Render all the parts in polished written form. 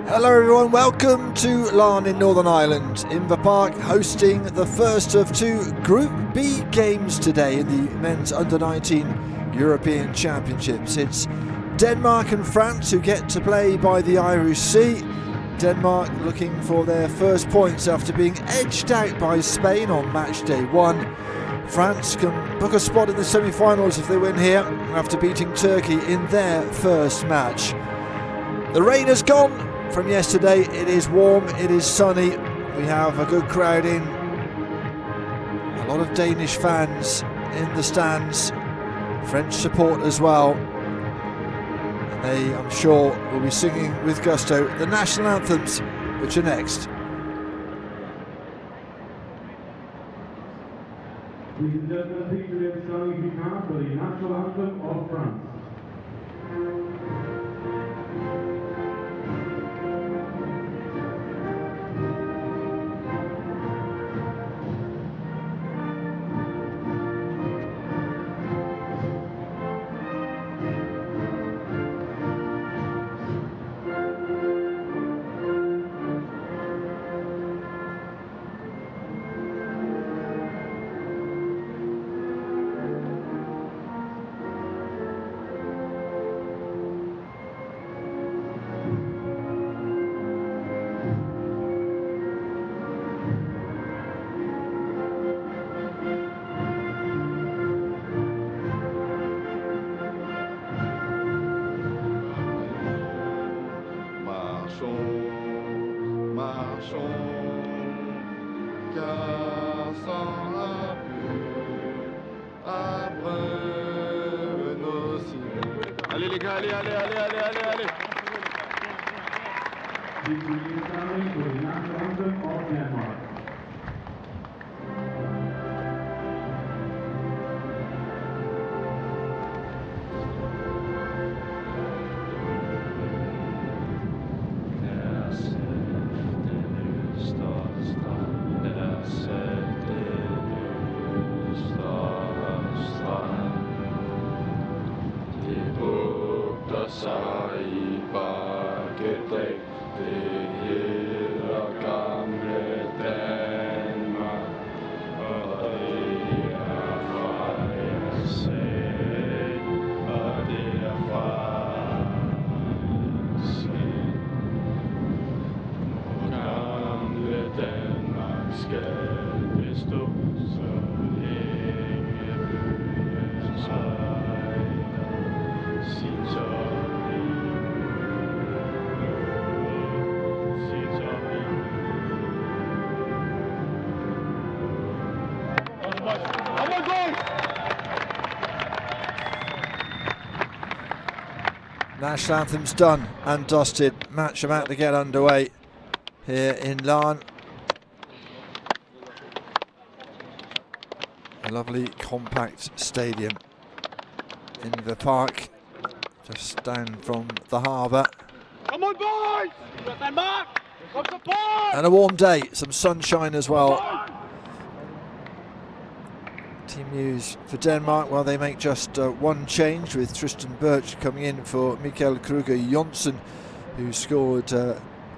Hello everyone, welcome to Larne in Northern Ireland. Inver Park hosting the first of two Group B games today in the men's under-19 European Championships. It's Denmark and France who get to play by the Irish Sea. Denmark looking for their first points after being edged out by Spain on match day 1. France can book a spot in the semi-finals if they win here after beating Turkey in their first match. The rain has gone from yesterday. It is warm, it is sunny, we have a good crowd in, a lot of Danish fans in the stands, French support as well, and they, I'm sure, will be singing with gusto the national anthems, which are next. Ladies and gentlemen, please remain standing if you can for the national anthem of France. Allez les gars, allez, allez, allez, allez, allez, allez. Please remain standing for the national anthem of Denmark. National anthem's done and dusted. Match about to get underway here in Larne. A lovely compact stadium in the park, just down from the harbour. Come on, boys! Denmark! Come support! And a warm day, some sunshine as well. Team news for Denmark, well, they make just one change, with Tristan Birch coming in for Michael Kruger-Jonsson, who scored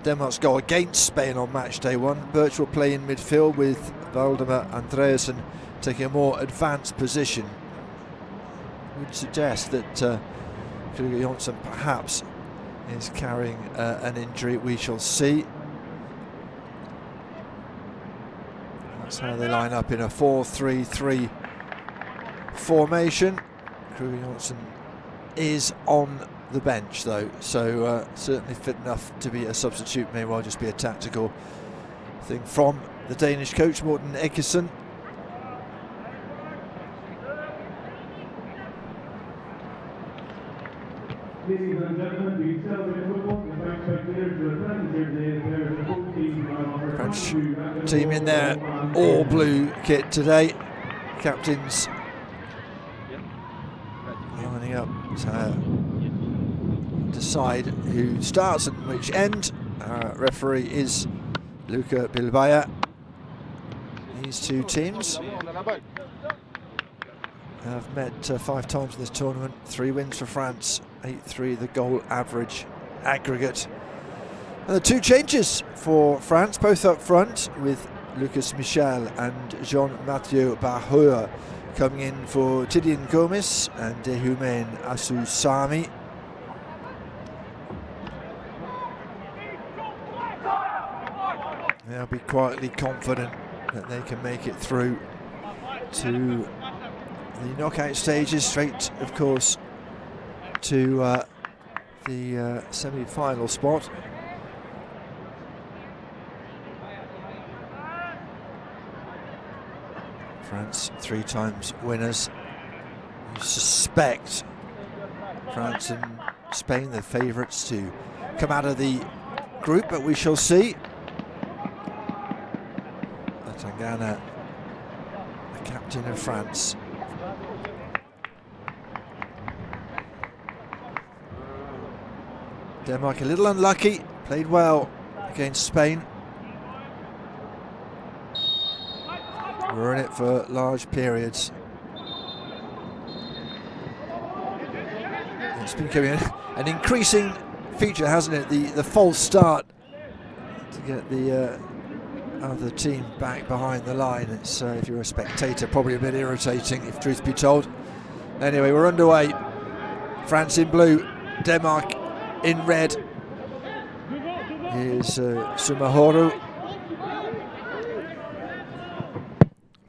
Denmark's goal against Spain on match day 1. Birch will play in midfield with Valdemar Andreasen taking a more advanced position. Would suggest that Kruger-Jonsson perhaps is carrying an injury. We shall see. That's how they line up in a 4-3-3 formation. Kruger-Jonsson is on the bench though, so certainly fit enough to be a substitute. May well just be a tactical thing from the Danish coach Morten Eggesen. Ladies and gentlemen, we celebrate football. The French spectators to attend here today. There is a full team. French team in their all blue kit today. Captains lining up to decide who starts and which end. Referee is Luca Bilbaya. These two teams have met 5 times in this tournament. 3 wins for France, 8-3 the goal average aggregate. And the two changes for France, both up front, with Lucas Michel and Jean-Mathieu Bahoua coming in for Tidiane Gomis and Dehumain Asusami. They'll be quietly confident that they can make it through to the knockout stages, straight, of course, to the semi-final spot. France, 3 times winners. You suspect France and Spain the favourites to come out of the group, but we shall see. Tangana, the captain of France. Denmark a little unlucky, played well against Spain. We're in it for large periods. It's becoming an increasing feature, hasn't it? The false start to get the other team back behind the line. It's if you're a spectator, probably a bit irritating, if truth be told. Anyway, we're underway. France in blue, Denmark in red. Here's Sumahoro.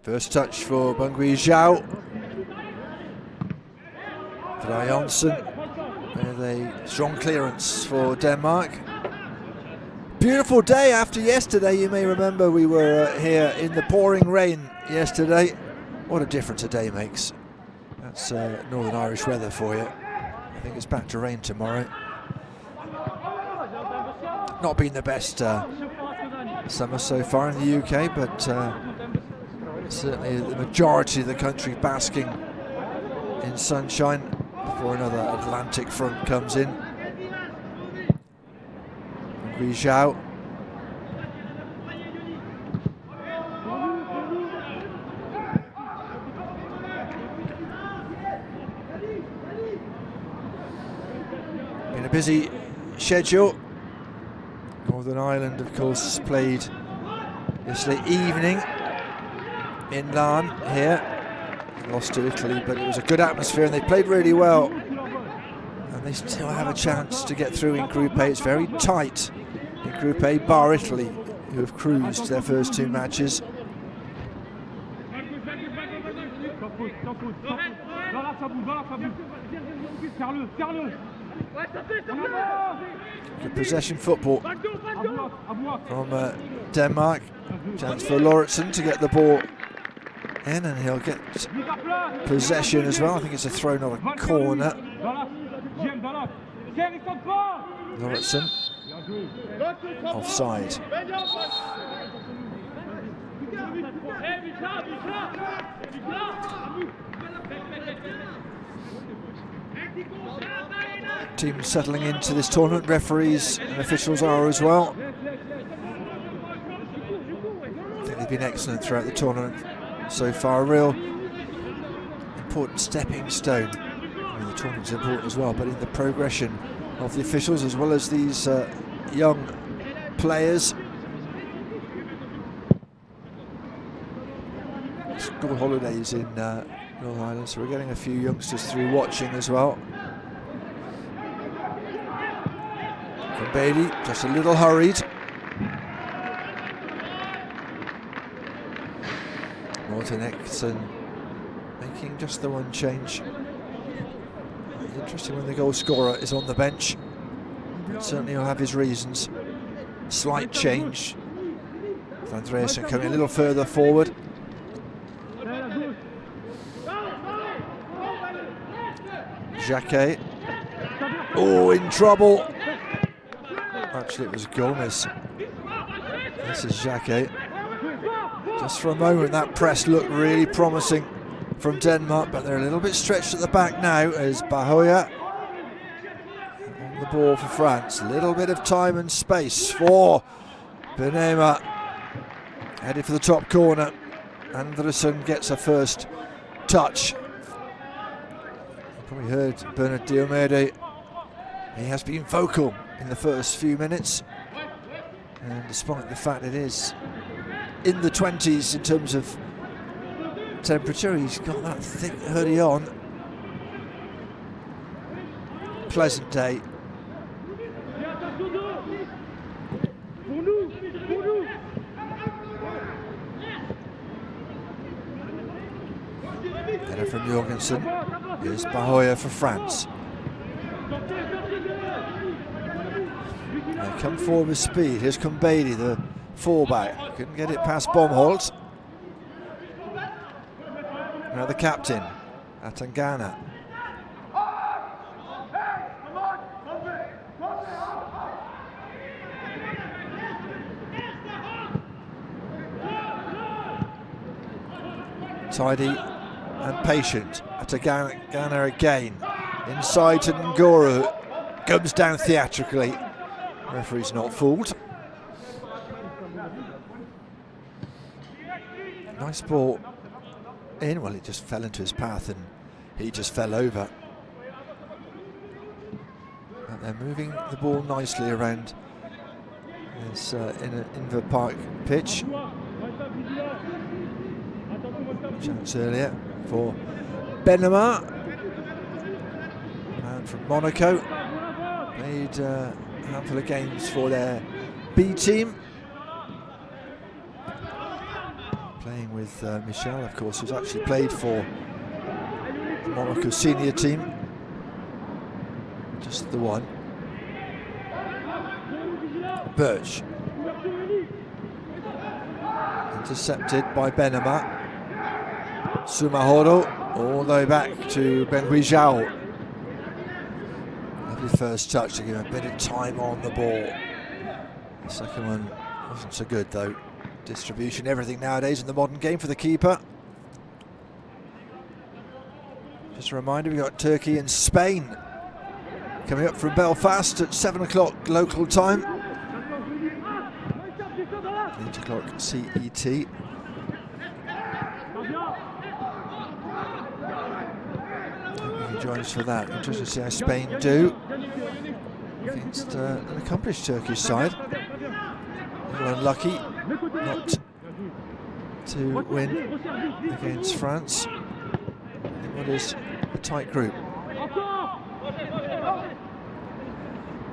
First touch for Bungui Zhao. Jonsen with a strong clearance for Denmark. Beautiful day after yesterday. You may remember we were here in the pouring rain yesterday. What a difference a day makes. That's Northern Irish weather for you. I think it's back to rain tomorrow. Not been the best summer so far in the UK, but certainly the majority of the country basking in sunshine before another Atlantic front comes in. Zhao. Been a busy schedule. Northern Ireland, of course, played yesterday evening in Larne here. Lost to Italy, but it was a good atmosphere and they played really well. And they still have a chance to get through in Group A. It's very tight in Group A, bar Italy, who have cruised their first 2 matches. Good possession football from Denmark. Chance for Lauritsen to get the ball in, and he'll get possession as well. I think it's a throw, not a corner. Lauritsen offside. Teams settling into this tournament, referees and officials are as well. I think they've been excellent throughout the tournament so far. A real important stepping stone. I mean, the tournament's important as well, but in the progression of the officials as well as these young players. School holidays in Northern Ireland, so we're getting a few youngsters through watching as well. From Bailey, just a little hurried. Morten Ekson making just the one change. Interesting when the goal scorer is on the bench. But certainly he'll have his reasons. Slight change. Andreasen coming a little further forward. Jacquet. Oh, in trouble. Actually, it was Gomez. This is Jacquet. Just for a moment, that press looked really promising from Denmark, but they're a little bit stretched at the back now as Bahoua on the ball for France. A little bit of time and space for Benema. Headed for the top corner. Andresen gets a first touch. You probably heard Bernard Diomede. He has been vocal in the first few minutes. And despite the fact it is in the 20s in terms of temperature, he's got that thick hoodie on. Pleasant day. Header from Jorgensen. Here's Bahoya for France. They come forward with speed. Here's Kumbedi, the fullback. Couldn't get it past Bomholt. Now the captain, Atangana. Tidy and patient. Atangana again. Inside to Nguru. Comes down theatrically. Referee's not fooled. Nice ball in. Well, it just fell into his path and he just fell over. And they're moving the ball nicely around this Inver Park pitch. Chance earlier for Benema, man from Monaco, made a handful of games for their B team, playing with Michel, of course, who's actually played for the Monaco senior team. Just the one. Birch, intercepted by Benema. Sumahoro all the way back to Benhuijao. Lovely first touch to give him a bit of time on the ball. The second one wasn't so good though. Distribution, everything nowadays in the modern game for the keeper. Just a reminder, we've got Turkey and Spain coming up from Belfast at 7 o'clock local time. 8 o'clock CET. Joins for that. Interesting to see how Spain do against an accomplished Turkish side. A little unlucky not to win against France in what is a tight group.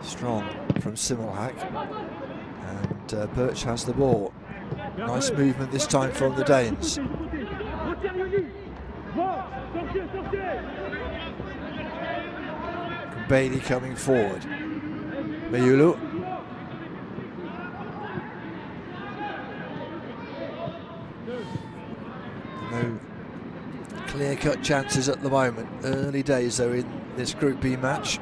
Strong from Simmelhack, and Birch has the ball. Nice movement this time from the Danes. Bailey coming forward. Mayulu. No clear-cut chances at the moment. Early days though in this Group B match.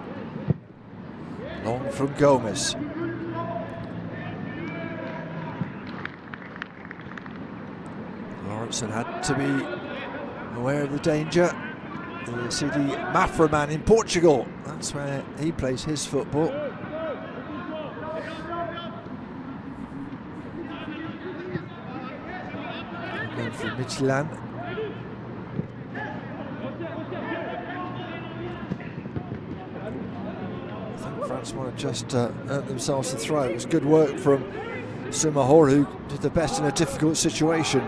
Long from Gomez. Lawrenson had to be aware of the danger. The city Mafra in Portugal, that's where he plays his football. And then for Midtjylland. I think France might have just earned themselves the throw. It was good work from Sumahor, who did the best in a difficult situation.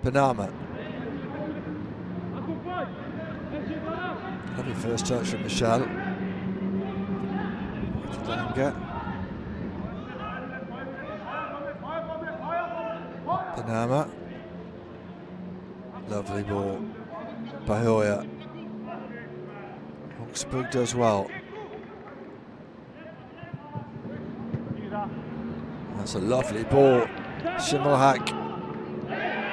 Panama. Lovely first touch from Michel. Panama. Lovely ball. Bahoya. Augsburg does well. That's a lovely ball. Simmelhack.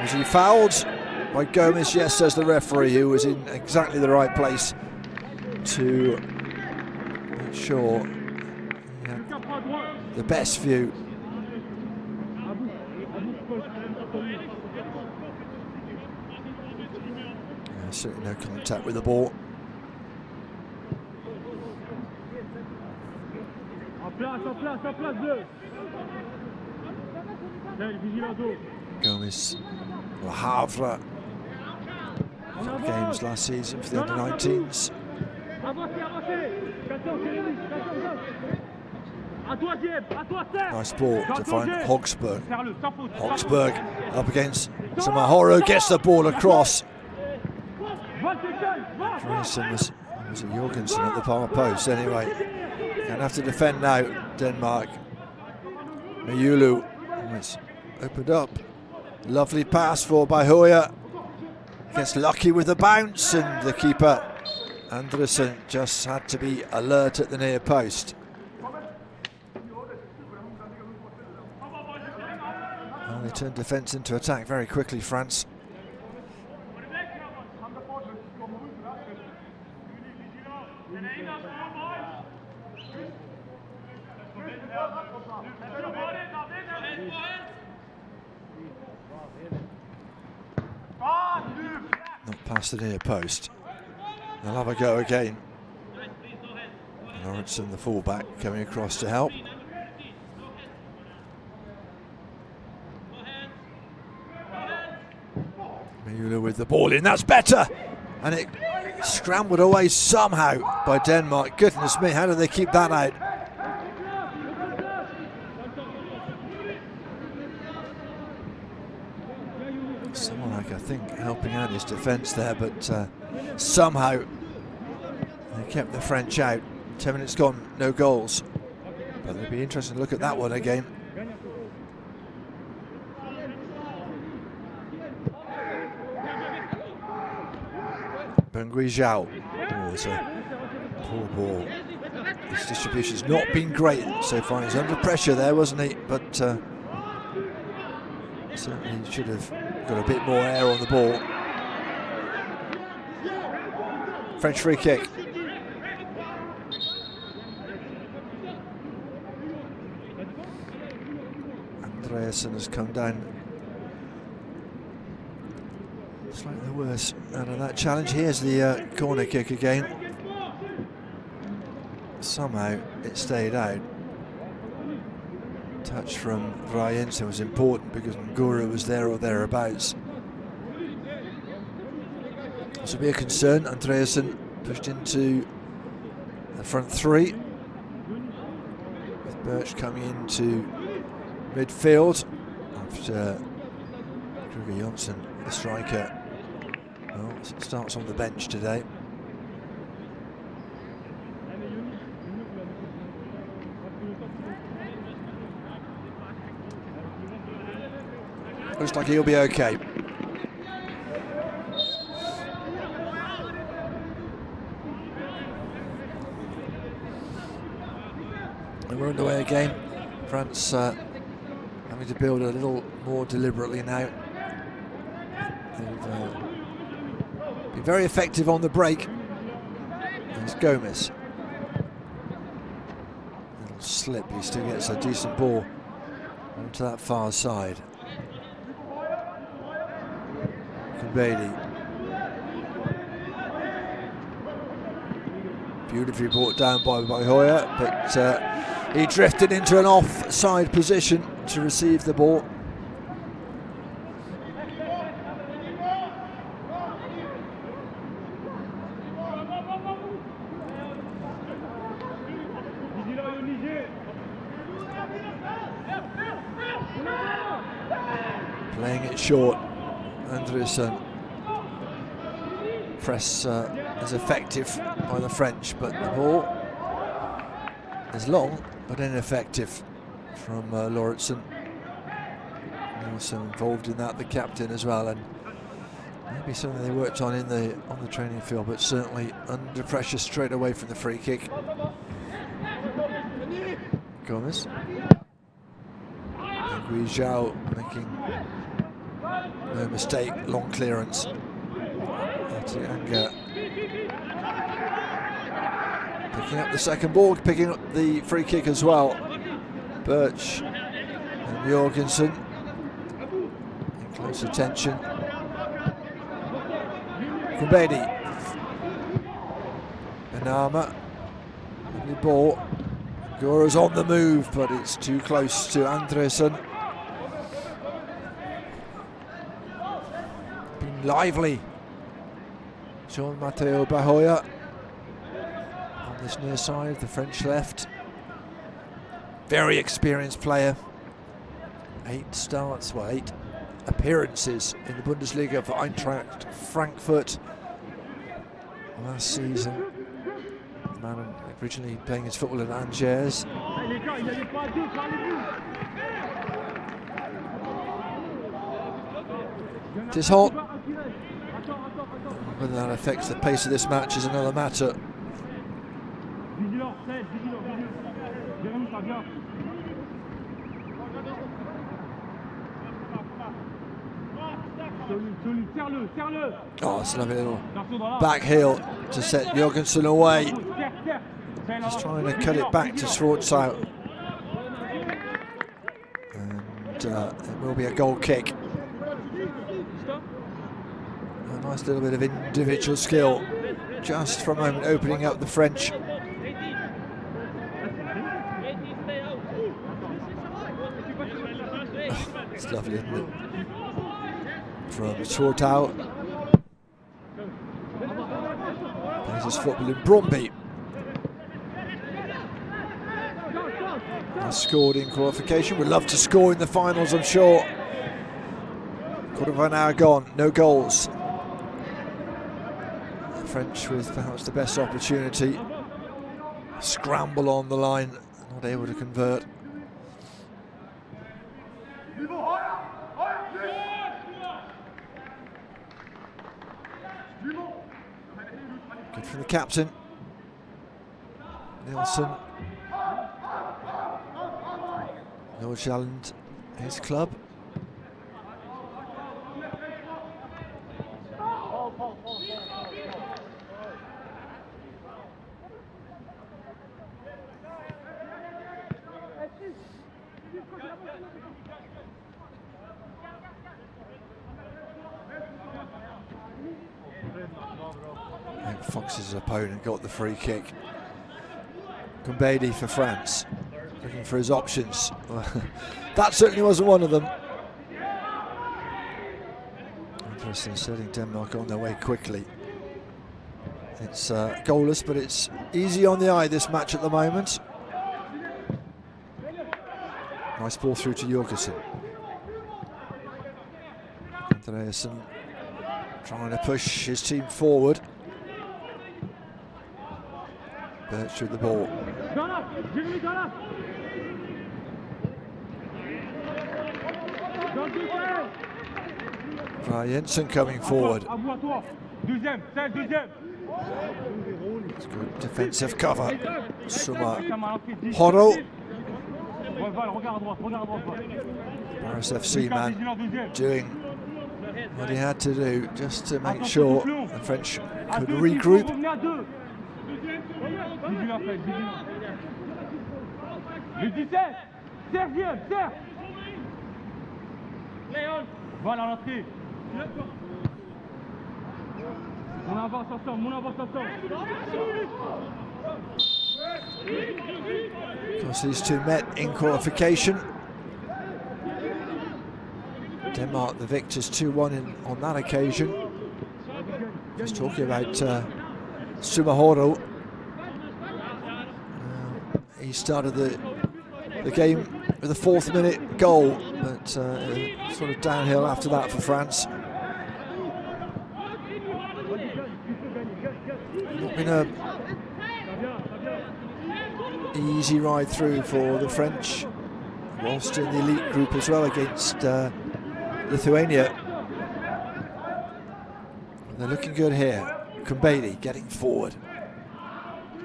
Was he fouled by Gomez? Yes, says the referee, who was in exactly the right place to make sure he had the best view. Certainly no contact with the ball. Gomez, Le Havre, 5 games last season for the under-19s. Nice ball to find Hogsberg. Hogsberg up against Samahoro, gets the ball across. Andreasen was it Jorgensen at the far post anyway. Gonna have to defend now, Denmark. Mayulu was opened up. Lovely pass for Bahoya. Gets lucky with the bounce, and the keeper Andreasen just had to be alert at the near post. Well, they turned defence into attack very quickly, France. Not past the near post. They'll have a go again. Lawrenson, the fullback, coming across to help. Mayula with the ball in, that's better! And it scrambled away somehow by Denmark. Goodness me, how do they keep that out? Someone like, I think, helping out his defence there, but somehow they kept the French out. 10 minutes gone, no goals. But it'll be interesting to look at that one again. Bengui Zhao. Oh, it's a poor ball. His distribution's not been great so far. He's under pressure there, wasn't he? But certainly should have got a bit more air on the ball. French free kick. Andreasen has come down slightly worse out of that challenge. Here's the corner kick again. Somehow it stayed out. Touch from Vrajensen was important because Ngura was there or thereabouts. This will be a concern. Andreasen pushed into the front three, with Birch coming into midfield after Kruger Jonsson, the striker, well, starts on the bench today. Looks like he'll be okay. And we're underway again. France having to build a little more deliberately now. They've been very effective on the break. There's Gomez. Little slip, he still gets a decent ball onto that far side. Bailey. Beautifully brought down by Hoyer, but he drifted into an offside position to receive the ball. Playing it short. Andreasen. Press is effective by the French, but the ball is long but ineffective from Lawrenson. Also involved in that, the captain as well, and maybe something they worked on the training field, but certainly under pressure straight away from the free kick. Gomez. Bengui Zhao making no mistake, long clearance. Atianga picking up the second ball, picking up the free kick as well. Birch and Jorgensen in close attention. Kumbedi. Benama. Lovely ball. Gora's on the move, but it's too close to Andreasen. Been lively. Jean Matteo Bahoya. on this near side, the French left. Very experienced player. 8 starts, well, 8 appearances in the Bundesliga for Eintracht Frankfurt last season. The man originally playing his football in Angers. It is hot. Whether that affects the pace of this match is another matter. Oh, it's a lovely little back heel to set Jorgensen away. Just trying to cut it back to Schwarzout. And it will be a goal kick. A nice little bit of individual skill, just for a moment opening up the French. Oh, it's lovely, isn't it? From Schwarzout. Plays his football in Bromby. Has scored in qualification. Would love to score in the finals, I'm sure. Quarter of an hour gone, no goals. The French with perhaps the best opportunity. Scramble on the line, not able to convert. Good for the captain, Nielsen. Nordsjælland, his club. And Fox's opponent got the free kick. Kumbedi for France, looking for his options. That certainly wasn't one of them. Interesting, setting Denmark on their way quickly. It's goalless, but it's easy on the eye, this match at the moment. Nice ball through to Jorgensen. Andreasen trying to push his team forward. Birch with the ball. Jensen coming forward. It's good defensive cover. Horo. Paris FC man doing what he had to do just to make sure the French could regroup. Of course, these two met in qualification. Denmark the victors 2-1 on that occasion. Just talking about Sumahoro. He started the game with a 4th minute goal, but sort of downhill after that for France. Not been a easy ride through for the French, whilst in the elite group as well against Lithuania. They're looking good here. Kumbedi getting forward.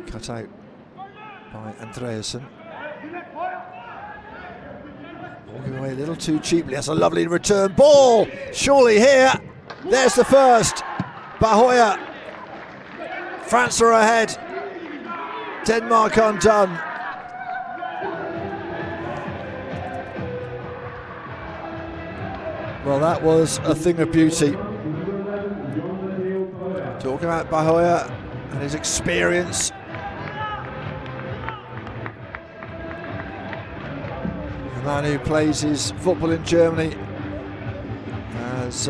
Cut out by Andreasen. Walking away a little too cheaply. That's a lovely return ball. Surely here. There's the first. Bahoya. France are ahead. Denmark undone. Well, that was a thing of beauty. Talking about Bahoya and his experience. The man who plays his football in Germany has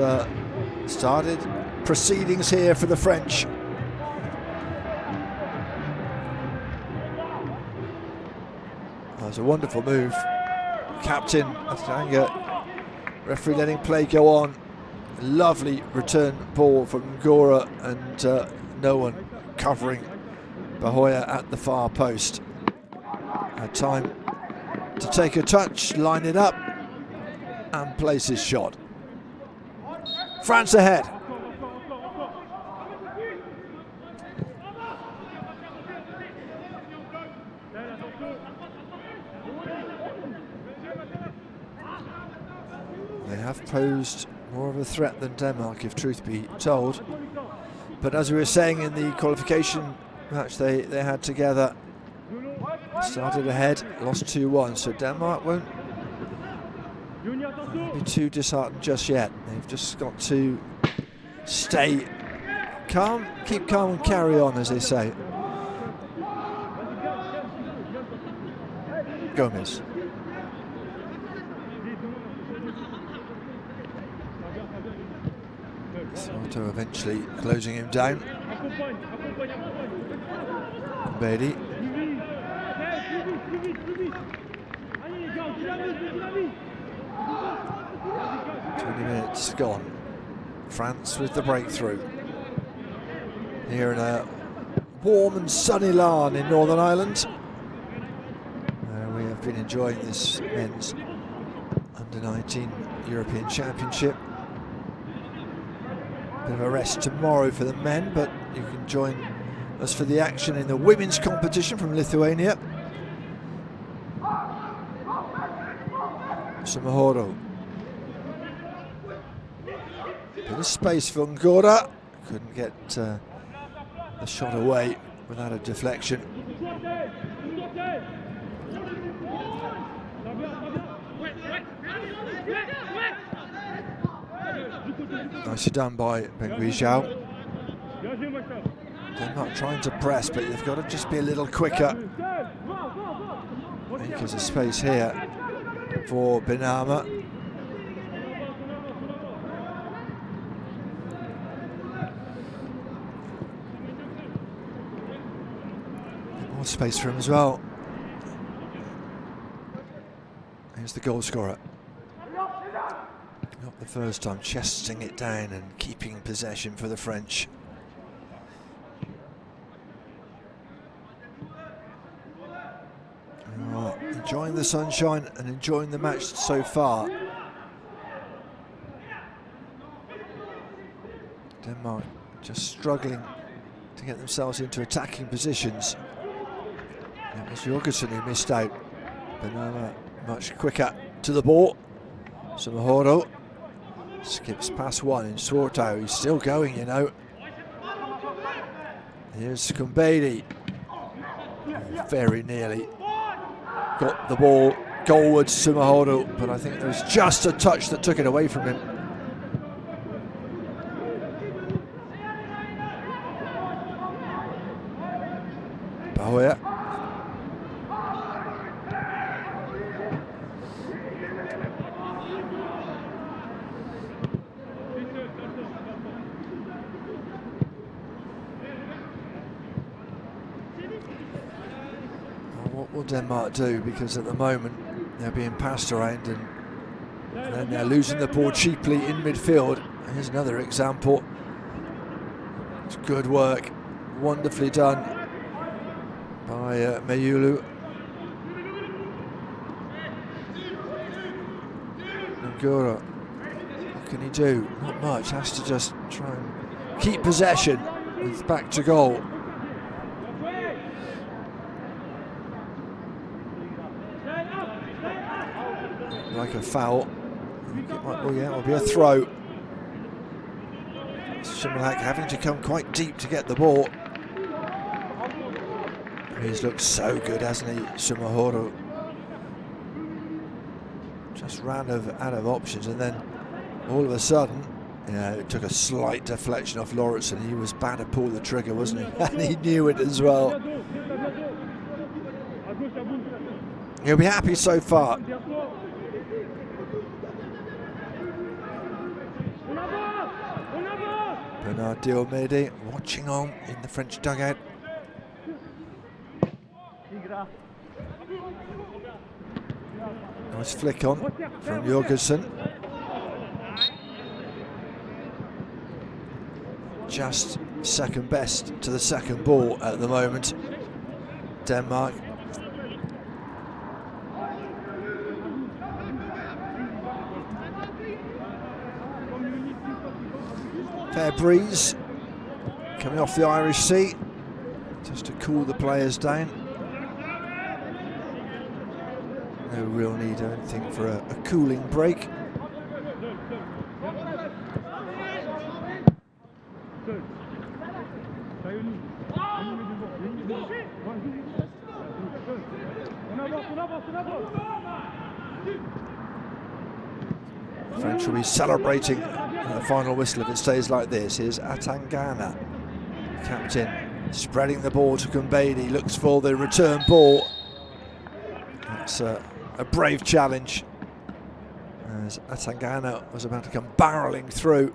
started proceedings here for the French. That was a wonderful move. Captain Atanga, referee letting play go on. Lovely return ball from Ngora, and no one covering Bahoya at the far post. Had time to take a touch, line it up, and place his shot. France ahead. They have posed more of a threat than Denmark, if truth be told. But as we were saying in the qualification match they had together, started ahead, lost 2-1, so Denmark won't be too disheartened just yet. They've just got to stay calm, keep calm and carry on, as they say. Gomez. Soto eventually closing him down. Beatty. 20 minutes gone. France with the breakthrough. Here in a warm and sunny Larne in Northern Ireland. We have been enjoying this men's under-19 European Championship. Bit of a rest tomorrow for the men, but you can join us for the action in the women's competition from Lithuania. Sumahoro. Bit of space for Ngora. Couldn't get the shot away without a deflection. Nicely done by Bengui Zhao. They're not trying to press, but they've got to just be a little quicker. I think there's a space here for Benama. More space for him as well. Here's the goal scorer. Not the first time, chesting it down and keeping possession for the French. Oh, enjoying the sunshine and enjoying the match so far. Denmark just struggling to get themselves into attacking positions. It was Jorgensen who missed out. Benama much quicker to the ball. Sumahoro skips past one in Swartau. He's still going, you know. Here's Kumbedi. Very nearly got the ball goalwards, Sumahoro, but I think there was just a touch that took it away from him. Bahoya. What will Denmark do? Because at the moment they're being passed around and then they're losing the ball cheaply in midfield. Here's another example. It's good work, wonderfully done by Mayulu. Ngora, what can he do? Not much, has to just try and keep possession with back to goal. Like a foul. I think it might, oh yeah, it'll be a throw. Shimulak having to come quite deep to get the ball. He's looked so good, hasn't he, Sumahoro? Just ran out of options, and then all of a sudden, you know, it took a slight deflection off Lauritsen. He was bound to pull the trigger, wasn't he? And he knew it as well. He'll be happy so far. Bernard Diomede watching on in the French dugout. Nice flick on from Jorgensen. Just second best to the second ball at the moment, Denmark. Fair breeze coming off the Irish Sea, just to cool the players down. No real need, I don't think, for a cooling break. French will be celebrating the final whistle if it stays like this. Here's Atangana, captain, spreading the ball to Kumbedi, looks for the return ball. That's a brave challenge, as Atangana was about to come barrelling through.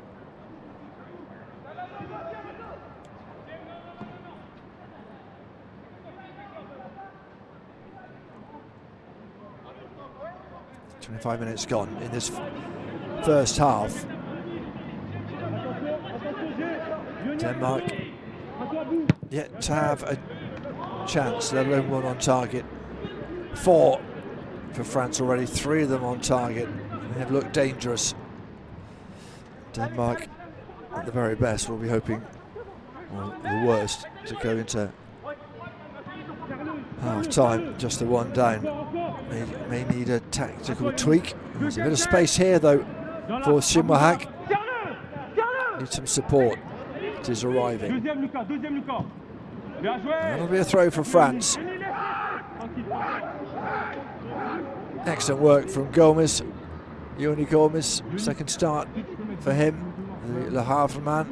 "25 minutes gone in this first half. Denmark yet to have a chance, let alone one on target. 4 for France already, 3 of them on target. They have looked dangerous. Denmark, at the very best, will be hoping, well, the worst, to go into half time, just the one down. May need a tactical tweak. There's a bit of space here though for Simwahak. Need some support. It is arriving. That'll be a throw for France. Excellent work from Gomez. Yoni Gomez, second start for him, the Le Havre man.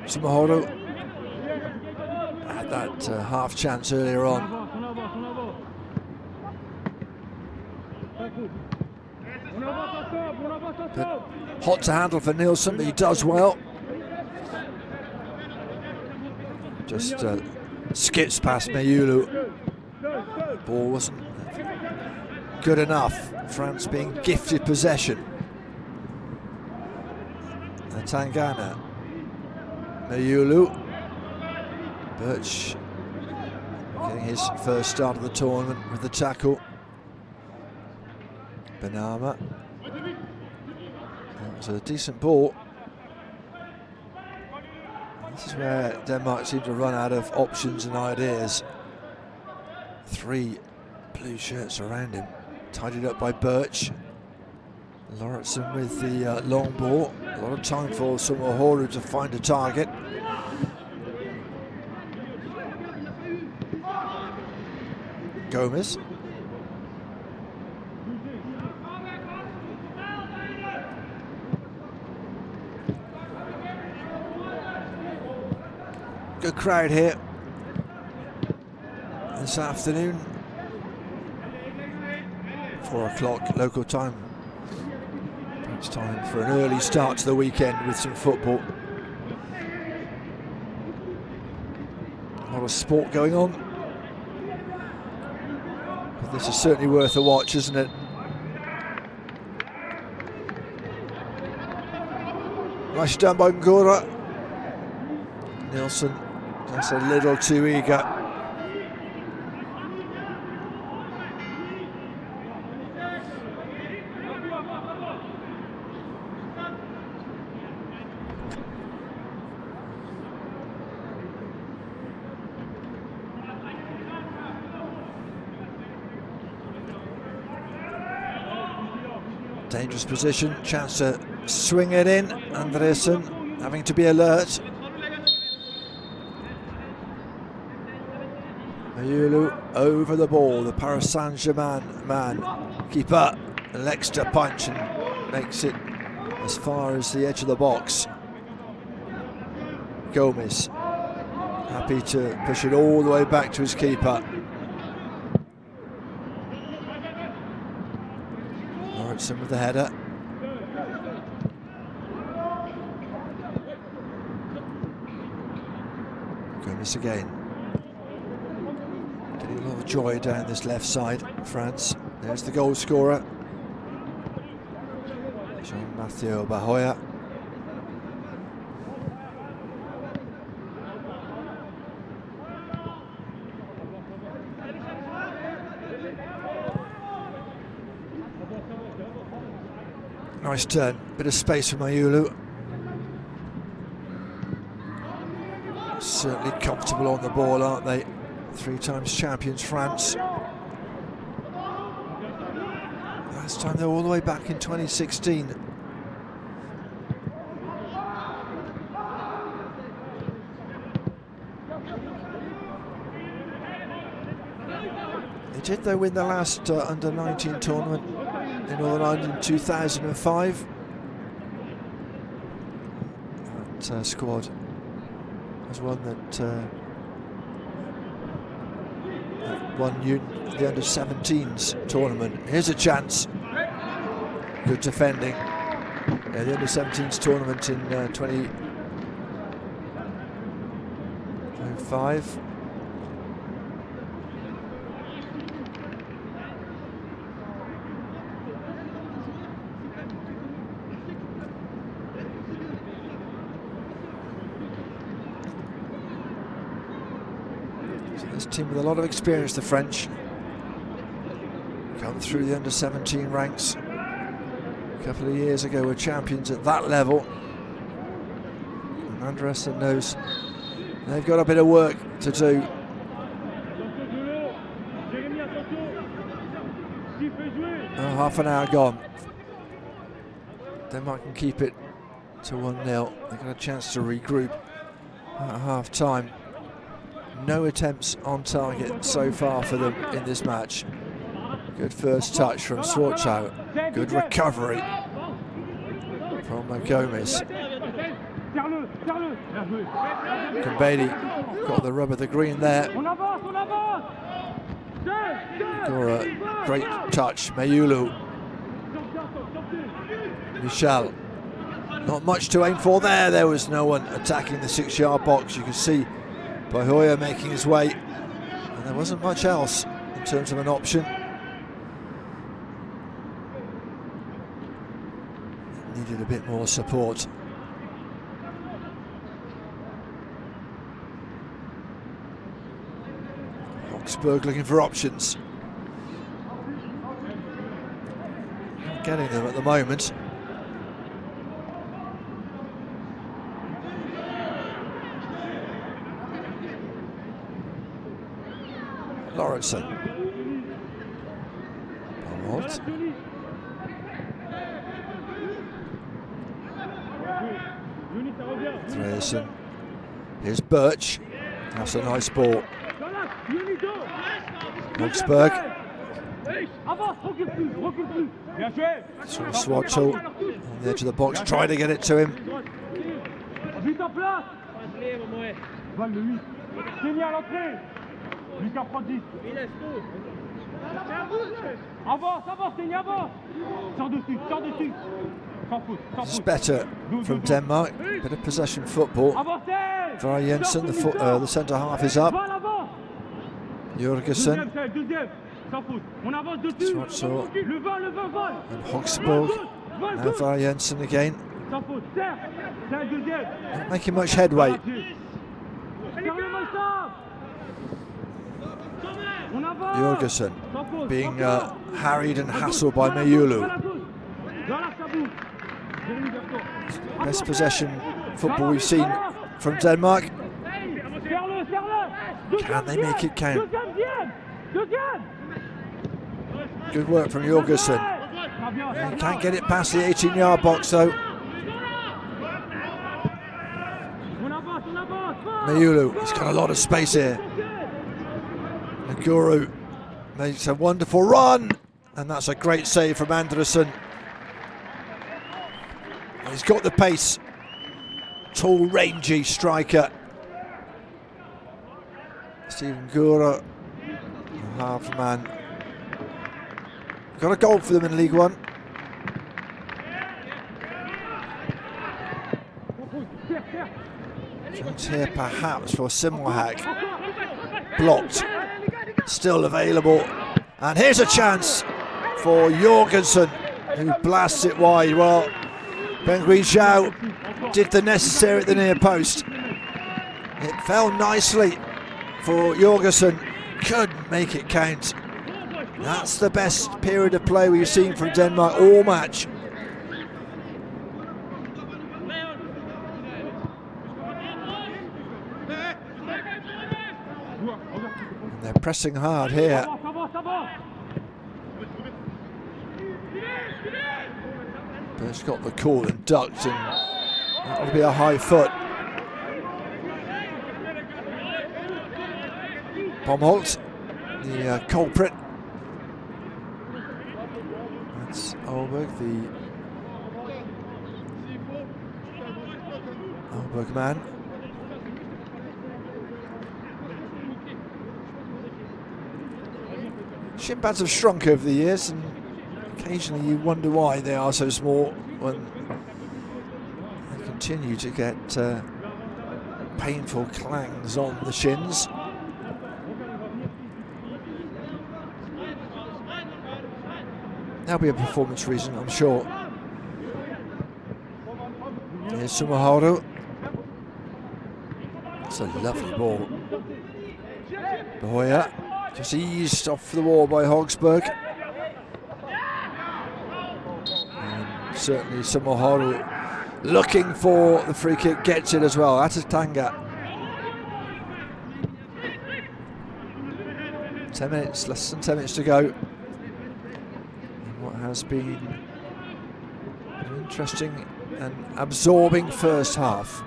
Simahoro had that half chance earlier on. But hot to handle for Nielsen, but he does well. Just skips past Mayulu. Ball wasn't good enough. France being gifted possession. And Tangana. Mayulu. Birch getting his first start of the tournament with the tackle. Benama. That was a decent ball. This is where Denmark seem to run out of options and ideas. 3 blue shirts around him, tidied up by Birch. Lauritsen with the long ball. A lot of time for Sumohoru to find a target. Gomez. Good crowd here this afternoon. 4 o'clock local time. It's time for an early start to the weekend with some football. A lot of sport going on. But this is certainly worth a watch, isn't it? Nice done by Ngora. Nielsen just a little too eager. Dangerous position, chance to swing it in. Andresen having to be alert. Mayulu over the ball, the Paris Saint-Germain man. Keeper elects to punch and makes it as far as the edge of the box. Gomez happy to push it all the way back to his keeper. Lauritsen with the header. This again. Getting a lot of joy down this left side, France. There's the goal scorer, Jean-Mathieu Bahoya. Nice turn, bit of space for Mayulu. Certainly comfortable on the ball, aren't they? 3 times champions, France. Last time they were all the way back in 2016. They did, though, win the last under-19 tournament in Northern Ireland in 2005. That squad was one that won the under-17s tournament. Here's a chance. Good defending. Yeah, the under-17s tournament in 2005. This team with a lot of experience, the French, come through the under-17 ranks. A couple of years ago were champions at that level. And Anderson knows they've got a bit of work to do. Oh, half an hour gone. Denmark can keep it to 1-0. They've got a chance to regroup at half-time. No attempts on target so far for them in this match. Good first touch from Swartzow. Good recovery from Gomez. Kambedi got the rub of the green there. Gora, great touch. Mayulu. Michel. Not much to aim for there. There was no one attacking the 6-yard box. You can see Bahoya making his way, and there wasn't much else in terms of an option. Needed a bit more support. Hoxberg looking for options. Not getting them at the moment. Lawrenson. Palmolt. Andreasen. Here's Birch. That's a nice ball. Hoxberg. Swartzow on the edge of the box, trying to get it to him. This is better from Denmark. Bit of possession football. Vara Jensen, the centre half, is up. Jørgensen. Swartzow and Hoxberg. Now Vara Jensen again. Not making much headway. Jørgensen being harried and hassled by Mayulu. Best possession football we've seen from Denmark. Can they make it count? Good work from Jørgensen. He can't get it past the 18-yard box though. Mayulu, he's got a lot of space here. Guru makes a wonderful run, and that's a great save from Anderson. He's got the pace. Tall, rangy striker. Stephen Gura, half man. Got a goal for them in League One. Chance here perhaps for Simmelhack. Blocked. Still available. And here's a chance for Jorgensen, who blasts it wide. Well, Bengui Zhao did the necessary at the near post. It fell nicely for Jorgensen. Couldn't make it count. That's the best period of play we've seen from Denmark all match. And they're pressing hard here. But got the call and ducked, and that'll be a high foot. Bomholt, the culprit. That's Olberg, the Olberg man. Shin pads have shrunk over the years, and occasionally you wonder why they are so small when they continue to get painful clangs on the shins. That'll be a performance reason, I'm sure. Here's Sumoharu. It's a lovely ball. Boya just eased off the wall by Hogsberg. And certainly Sumoharu looking for the free kick, gets it as well. Atatanga. 10 minutes, less than 10 minutes to go. Has been an interesting and absorbing first half.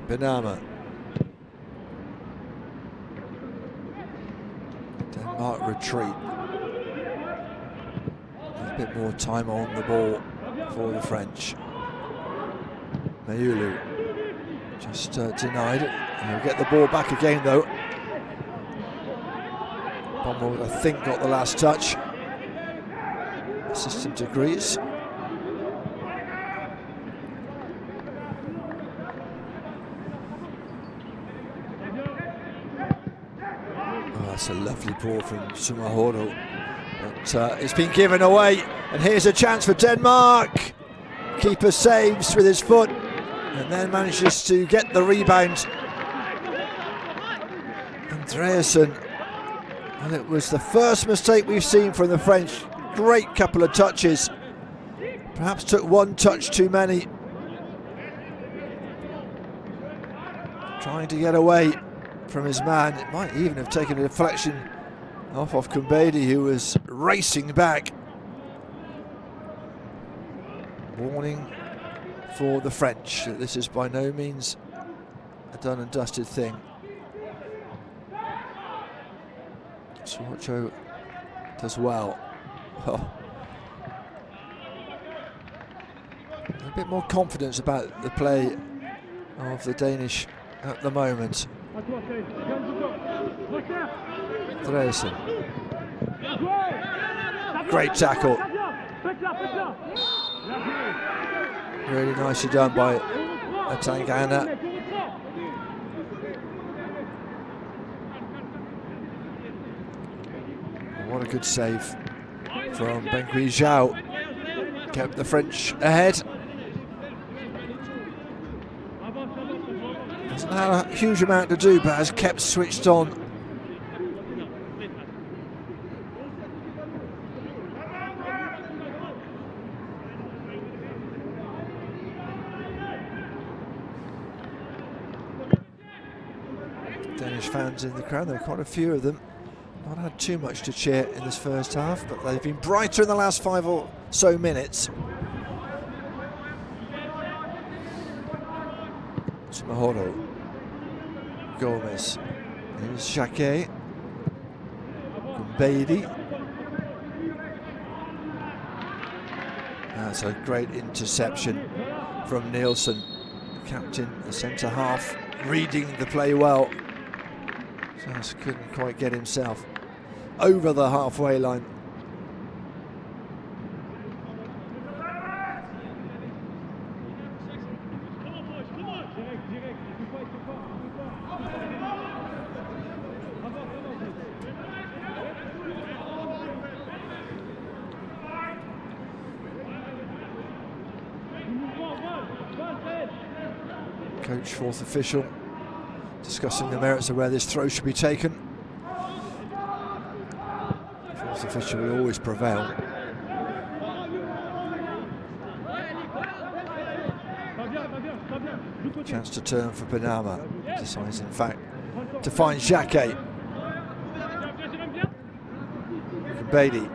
Benama. Denmark retreat. A bit more time on the ball for the French. Mayulu. Just denied it. He'll get the ball back again though. Bombold, I think, got the last touch. Assistant agrees. Oh, that's a lovely ball from Sumoharu. But it's been given away. And here's a chance for Denmark. Keeper saves with his foot. And then manages to get the rebound. Andreasen. And it was the first mistake we've seen from the French. Great couple of touches. Perhaps took one touch too many. Trying to get away from his man. It might even have taken a deflection off of Kumbedi, who was racing back. Warning for the French. This is by no means a done and dusted thing. Sorcho does well. Oh. A bit more confidence about the play of the Danish at the moment. Andreasen. Great tackle. Really nicely done by Atangana. What a good save from Bengui Zhao. Kept the French ahead. Hasn't had a huge amount to do, but has kept switched on. Danish fans in the crowd, there are quite a few of them. Not had too much to cheer in this first half, but they've been brighter in the last 5 or so minutes. Sumoharu. Gomez. Here's Jacquet. Kumbedi. That's a great interception from Nielsen. The captain, the centre half, reading the play well. Just couldn't quite get himself over the halfway line. Coach, fourth official, discussing the merits of where this throw should be taken. Fourth official will always prevail. Chance to turn for Panama. Decides, in fact, to find Jacquet. Beatty.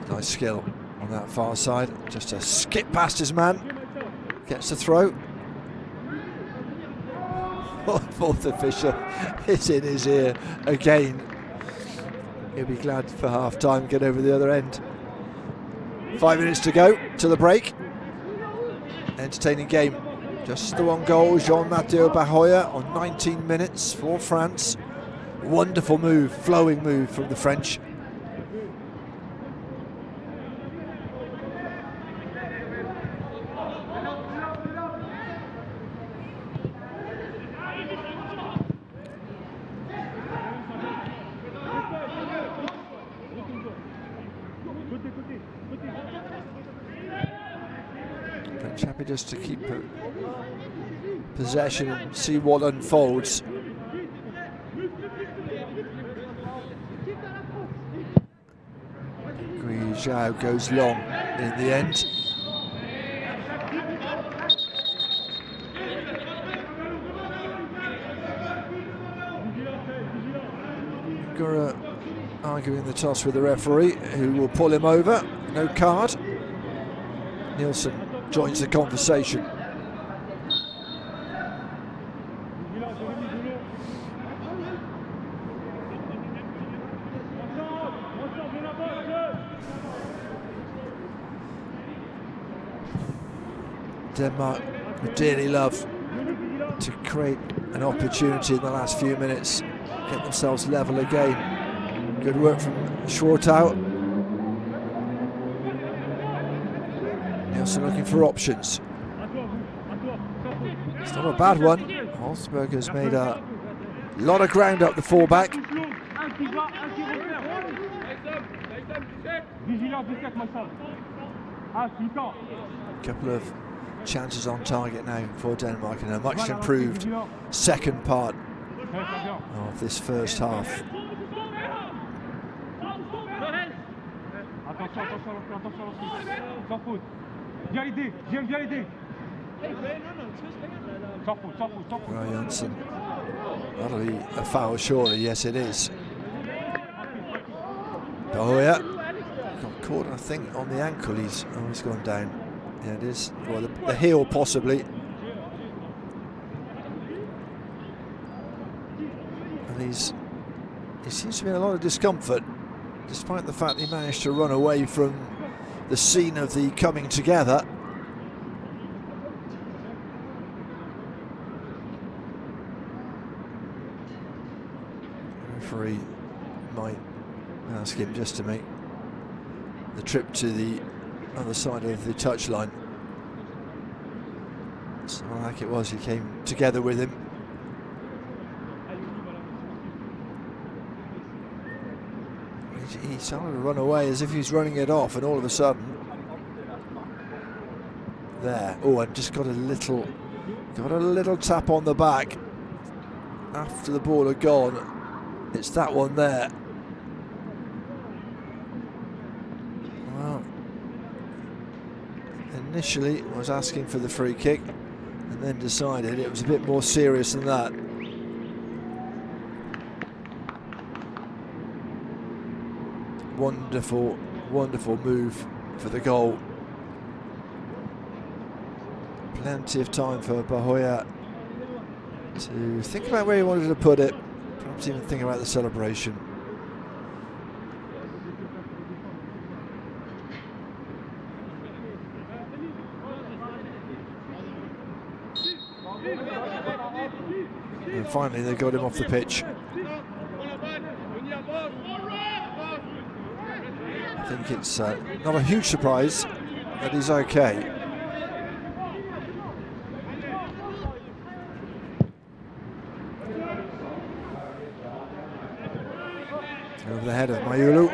Nice skill on that far side. Just a skip past his man. Gets the throw. Fourth official is in his ear again. He'll be glad for half time, get over the other end. 5 minutes to go to the break. Entertaining game. Just the one goal, Jean-Mathieu Bahoya on 19 minutes for France. Wonderful move, flowing move from the French. French happy just to keep possession and see what unfolds. Zhao goes long in the end. Gura arguing the toss with the referee, who will pull him over. No card. Nielsen joins the conversation. Denmark would dearly love to create an opportunity in the last few minutes, get themselves level again. Good work from Schwartau. Nielsen looking for options. It's not a bad one. Holzberg has made a lot of ground up the fullback. Couple of chances on target now for Denmark in a much improved second part of this first half. Janssen, that'll be a foul surely, yes it is. Bahoya got caught, I think, on the ankle. He's gone down. Yeah, it is. Well, the heel possibly. And he seems to be in a lot of discomfort, despite the fact he managed to run away from the scene of the coming together. The referee might ask him just to make the trip to the other side of the touchline. It's not like it was, he came together with him. He started to run away as if he's running it off, and all of a sudden, there. Oh, and just got a little tap on the back after the ball had gone. It's that one there. Well, initially was asking for the free kick, and then decided it was a bit more serious than that. Wonderful, wonderful move for the goal. Plenty of time for Bahoya to think about where he wanted to put it, perhaps even think about the celebration. And finally they got him off the pitch. think it's not a huge surprise that he's okay. Over the head of Mayulu.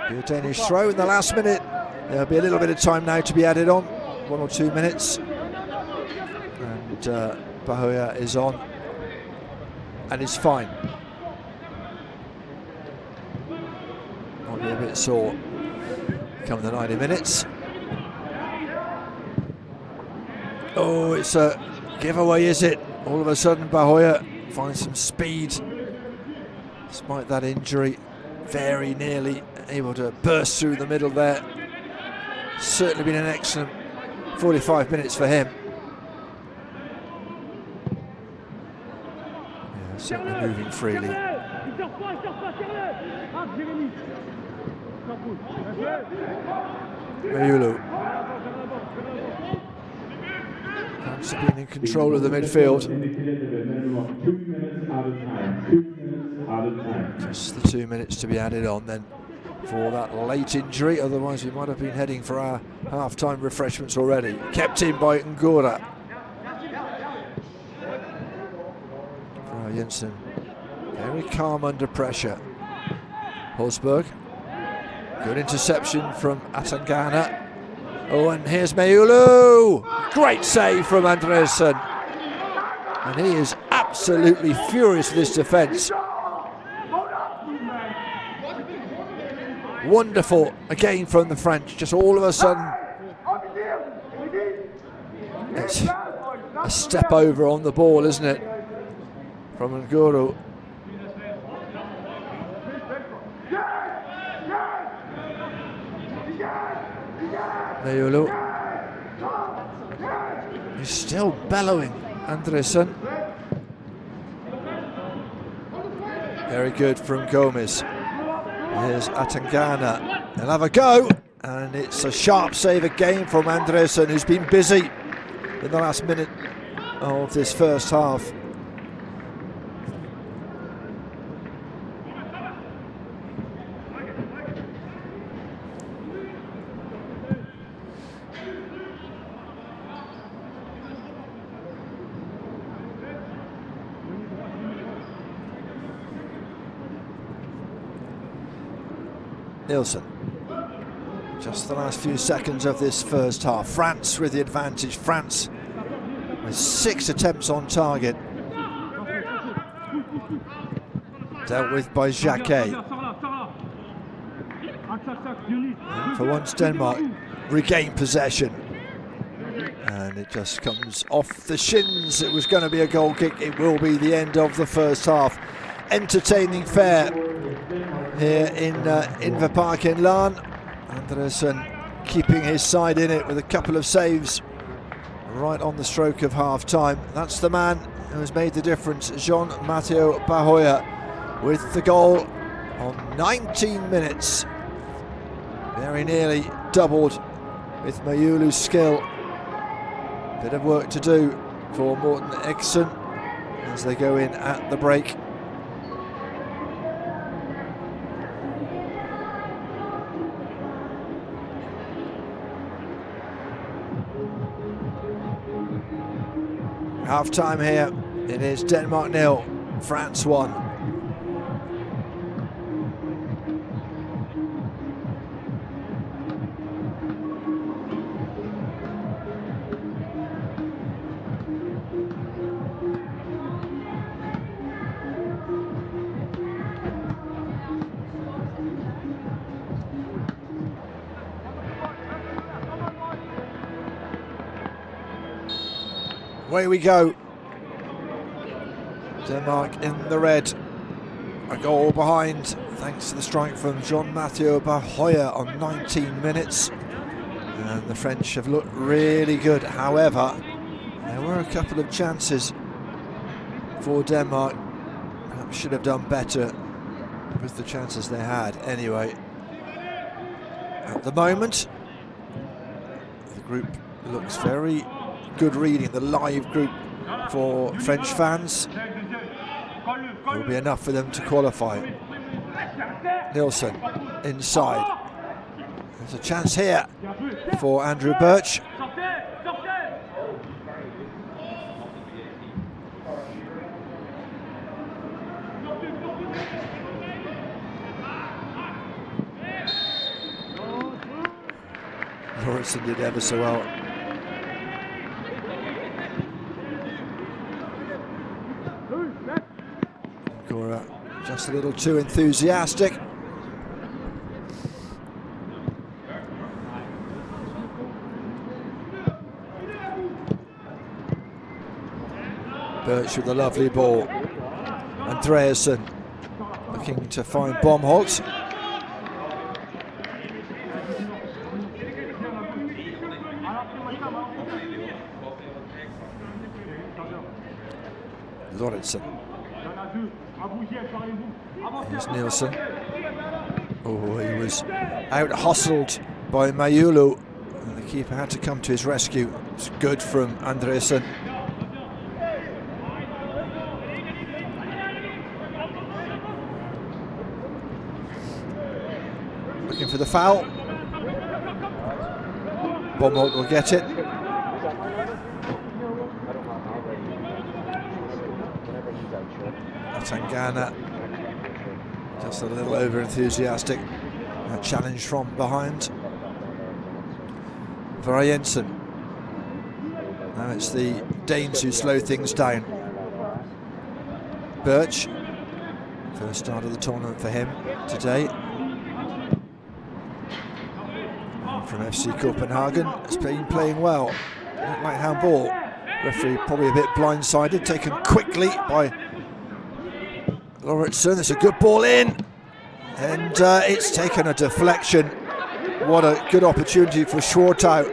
Be a Danish throw in the last minute. There'll be a little bit of time now to be added on, 1 or 2 minutes. And Bahoya is on and is fine. Might be a bit sore come the 90 minutes. Oh, it's a giveaway, is it? All of a sudden Bahoya finds some speed despite that injury. Very nearly able to burst through the middle there. Certainly been an excellent 45 minutes for him. Yeah, certainly moving freely. Mayulu. France have been in control of the midfield. Just the 2 minutes to be added on then for that late injury, otherwise we might have been heading for our half-time refreshments already. Kept in by Ngora. Jensen very calm under pressure. Hosberg, good interception from Atangana. Oh, and here's Mayulu. Great save from Andresen. And he is absolutely furious with this defence. Wonderful again from the French. Just all of a sudden, it's a step over on the ball, isn't it? From Ngoro. Mayulu. He's still bellowing, Andresen. Very good from Gomez. Here's Atangana. He'll have a go, and it's a sharp save again from Andresen, who's been busy in the last minute of this first half. Nielsen. Just the last few seconds of this first half. France with the advantage. France with 6 attempts on target. Dealt with by Jacquet. And for once Denmark regain possession. And it just comes off the shins. It was going to be a goal kick. It will be the end of the first half. Entertaining fare here in the park in Larne. Andresen keeping his side in it with a couple of saves right on the stroke of half time. That's the man who has made the difference, Jean-Matteo Bahoya, with the goal on 19 minutes. Very nearly doubled with Mayulu's skill. Bit of work to do for Morten Ekson as they go in at the break. Half time here. It is Denmark 0, France 1. Away we go. Denmark in the red. A goal behind thanks to the strike from Jean-Matteo Bahoya on 19 minutes. And the French have looked really good. However, there were a couple of chances for Denmark. Perhaps should have done better with the chances they had. Anyway, at the moment, the group looks very good reading. The live group for French fans will be enough for them to qualify. Nielsen inside. There's a chance here for Andrew Birch. Lawrenson did ever so well. Gora just a little too enthusiastic. Birch with a lovely ball. Andreasen looking to find Bomholt. Lawrenson. Here's Nielsen. Oh, he was out-hustled by Mayulu. And the keeper had to come to his rescue. It's good from Andreasen. Looking for the foul. Bomholt will get it. Tangana just a little over-enthusiastic. A challenge from behind. Variensen. Now it's the Danes who slow things down. Birch. First start of the tournament for him today. From FC Copenhagen, has been playing well. Like handball. Referee probably a bit blindsided, taken quickly by Lawrenson. It's a good ball in, and it's taken a deflection. What a good opportunity for Schwartau.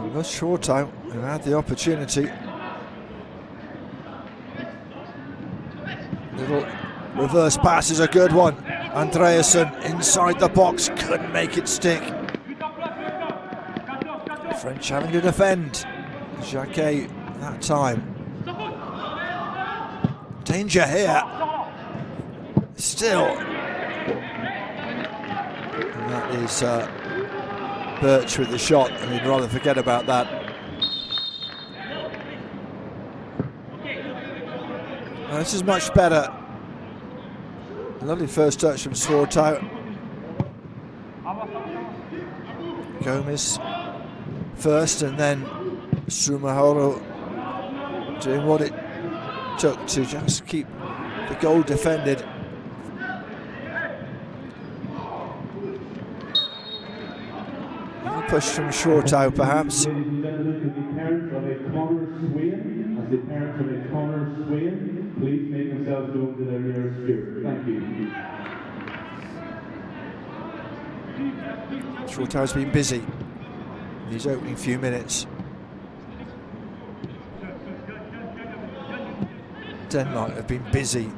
It was Schwartau who had the opportunity. Little reverse pass is a good one. Andreasen inside the box, couldn't make it stick. French having to defend. Jacquet that time. Danger here. Still. And that is Birch with the shot. I mean, rather forget about that. Now, this is much better. Lovely first touch from Schwartau. Gomez first, and then Sumahoro doing what it took to just keep the goal defended. A push from Schwartau, perhaps. Ladies and gentlemen, to the parents of a Connor Swain, as the parents of a Connor Swain, please make themselves known to their nearest peer. Thank you. Schwartau's been busy in these opening few minutes. Denmark have been busy.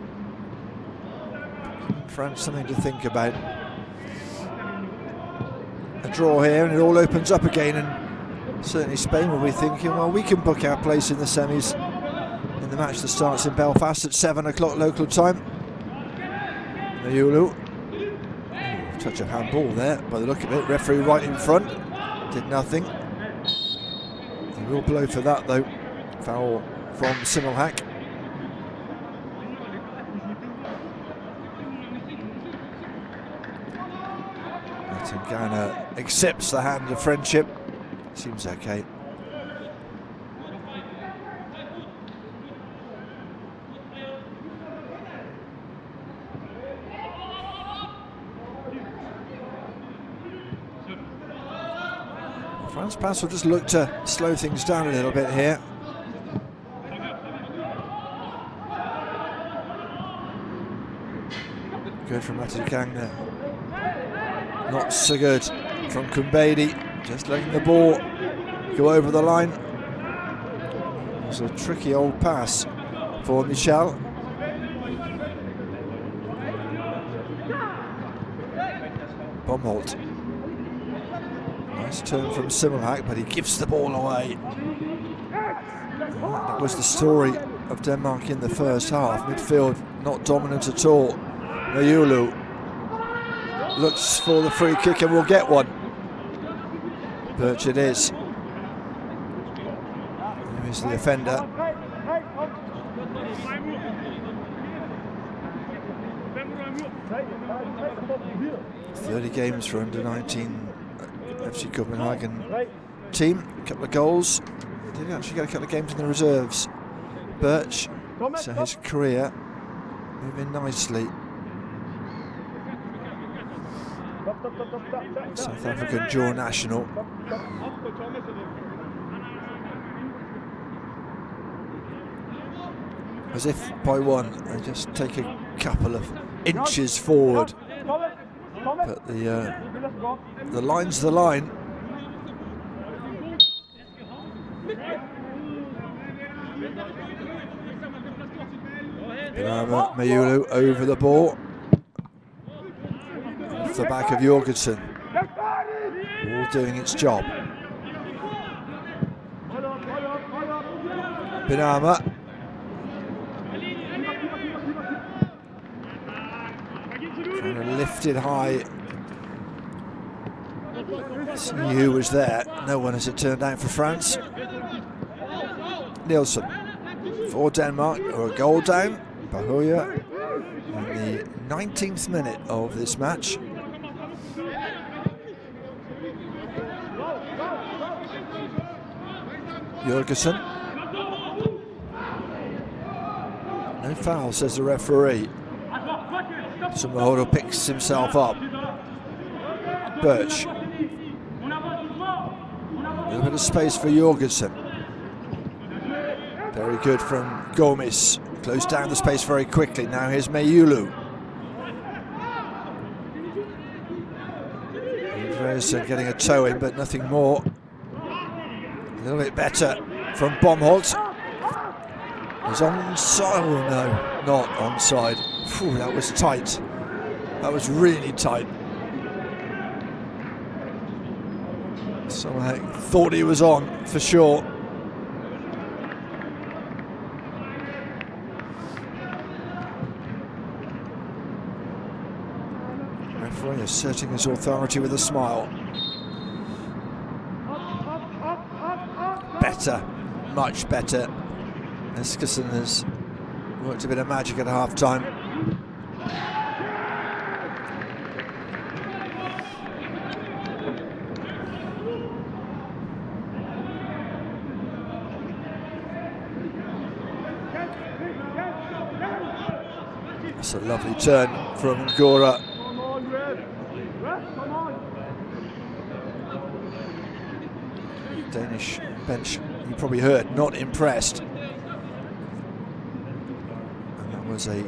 France something to think about. A draw here and it all opens up again, and certainly Spain will be thinking, well, we can book our place in the semis in the match that starts in Belfast at 7 o'clock local time. Mayulu. Touch of handball there by the look of it. Referee right in front. Did nothing. He will blow for that though. Foul from Simmelhack. Tangana accepts the hand of friendship. Seems okay. France pass will just look to slow things down a little bit here. Good from Matikang there. Not so good from Kumbedi, just letting the ball go over the line. It was a tricky old pass for Michel. Bomholt. Nice turn from Simmelhack, but he gives the ball away. That was the story of Denmark in the first half. Midfield not dominant at all. Mayulu looks for the free kick and will get one. Birch it is. Here's the offender. 30 games for under-19 FC Copenhagen team. A couple of goals. Did actually get a couple of games in the reserves. Birch, so his career moving nicely. South African dual national. As if by one, they just take a couple of inches forward. But the line's the line. Mayulu over the ball. Off the back of Jorgensen. All doing its job. Binama. Trying to lift it high. See who was there. No one, as it turned out, for France. Nielsen for Denmark, or a goal down. Bahoya in the 19th minute of this match. Jorgensen. No foul, says the referee. Sumahoro picks himself up. Birch. A little bit of space for Jorgensen. Very good from Gomes. Closed down the space very quickly. Now here's Mayulu. Andreasen getting a toe in, but nothing more. A little bit better from Bomholt. He's onside. Oh no, not onside. Phew, that was tight. That was really tight. Somehow thought he was on for sure. Referee asserting his authority with a smile. Better, much better. Eskison has worked a bit of magic at half-time. That's a lovely turn from Gora. Danish bench, you probably heard, not impressed. And that was a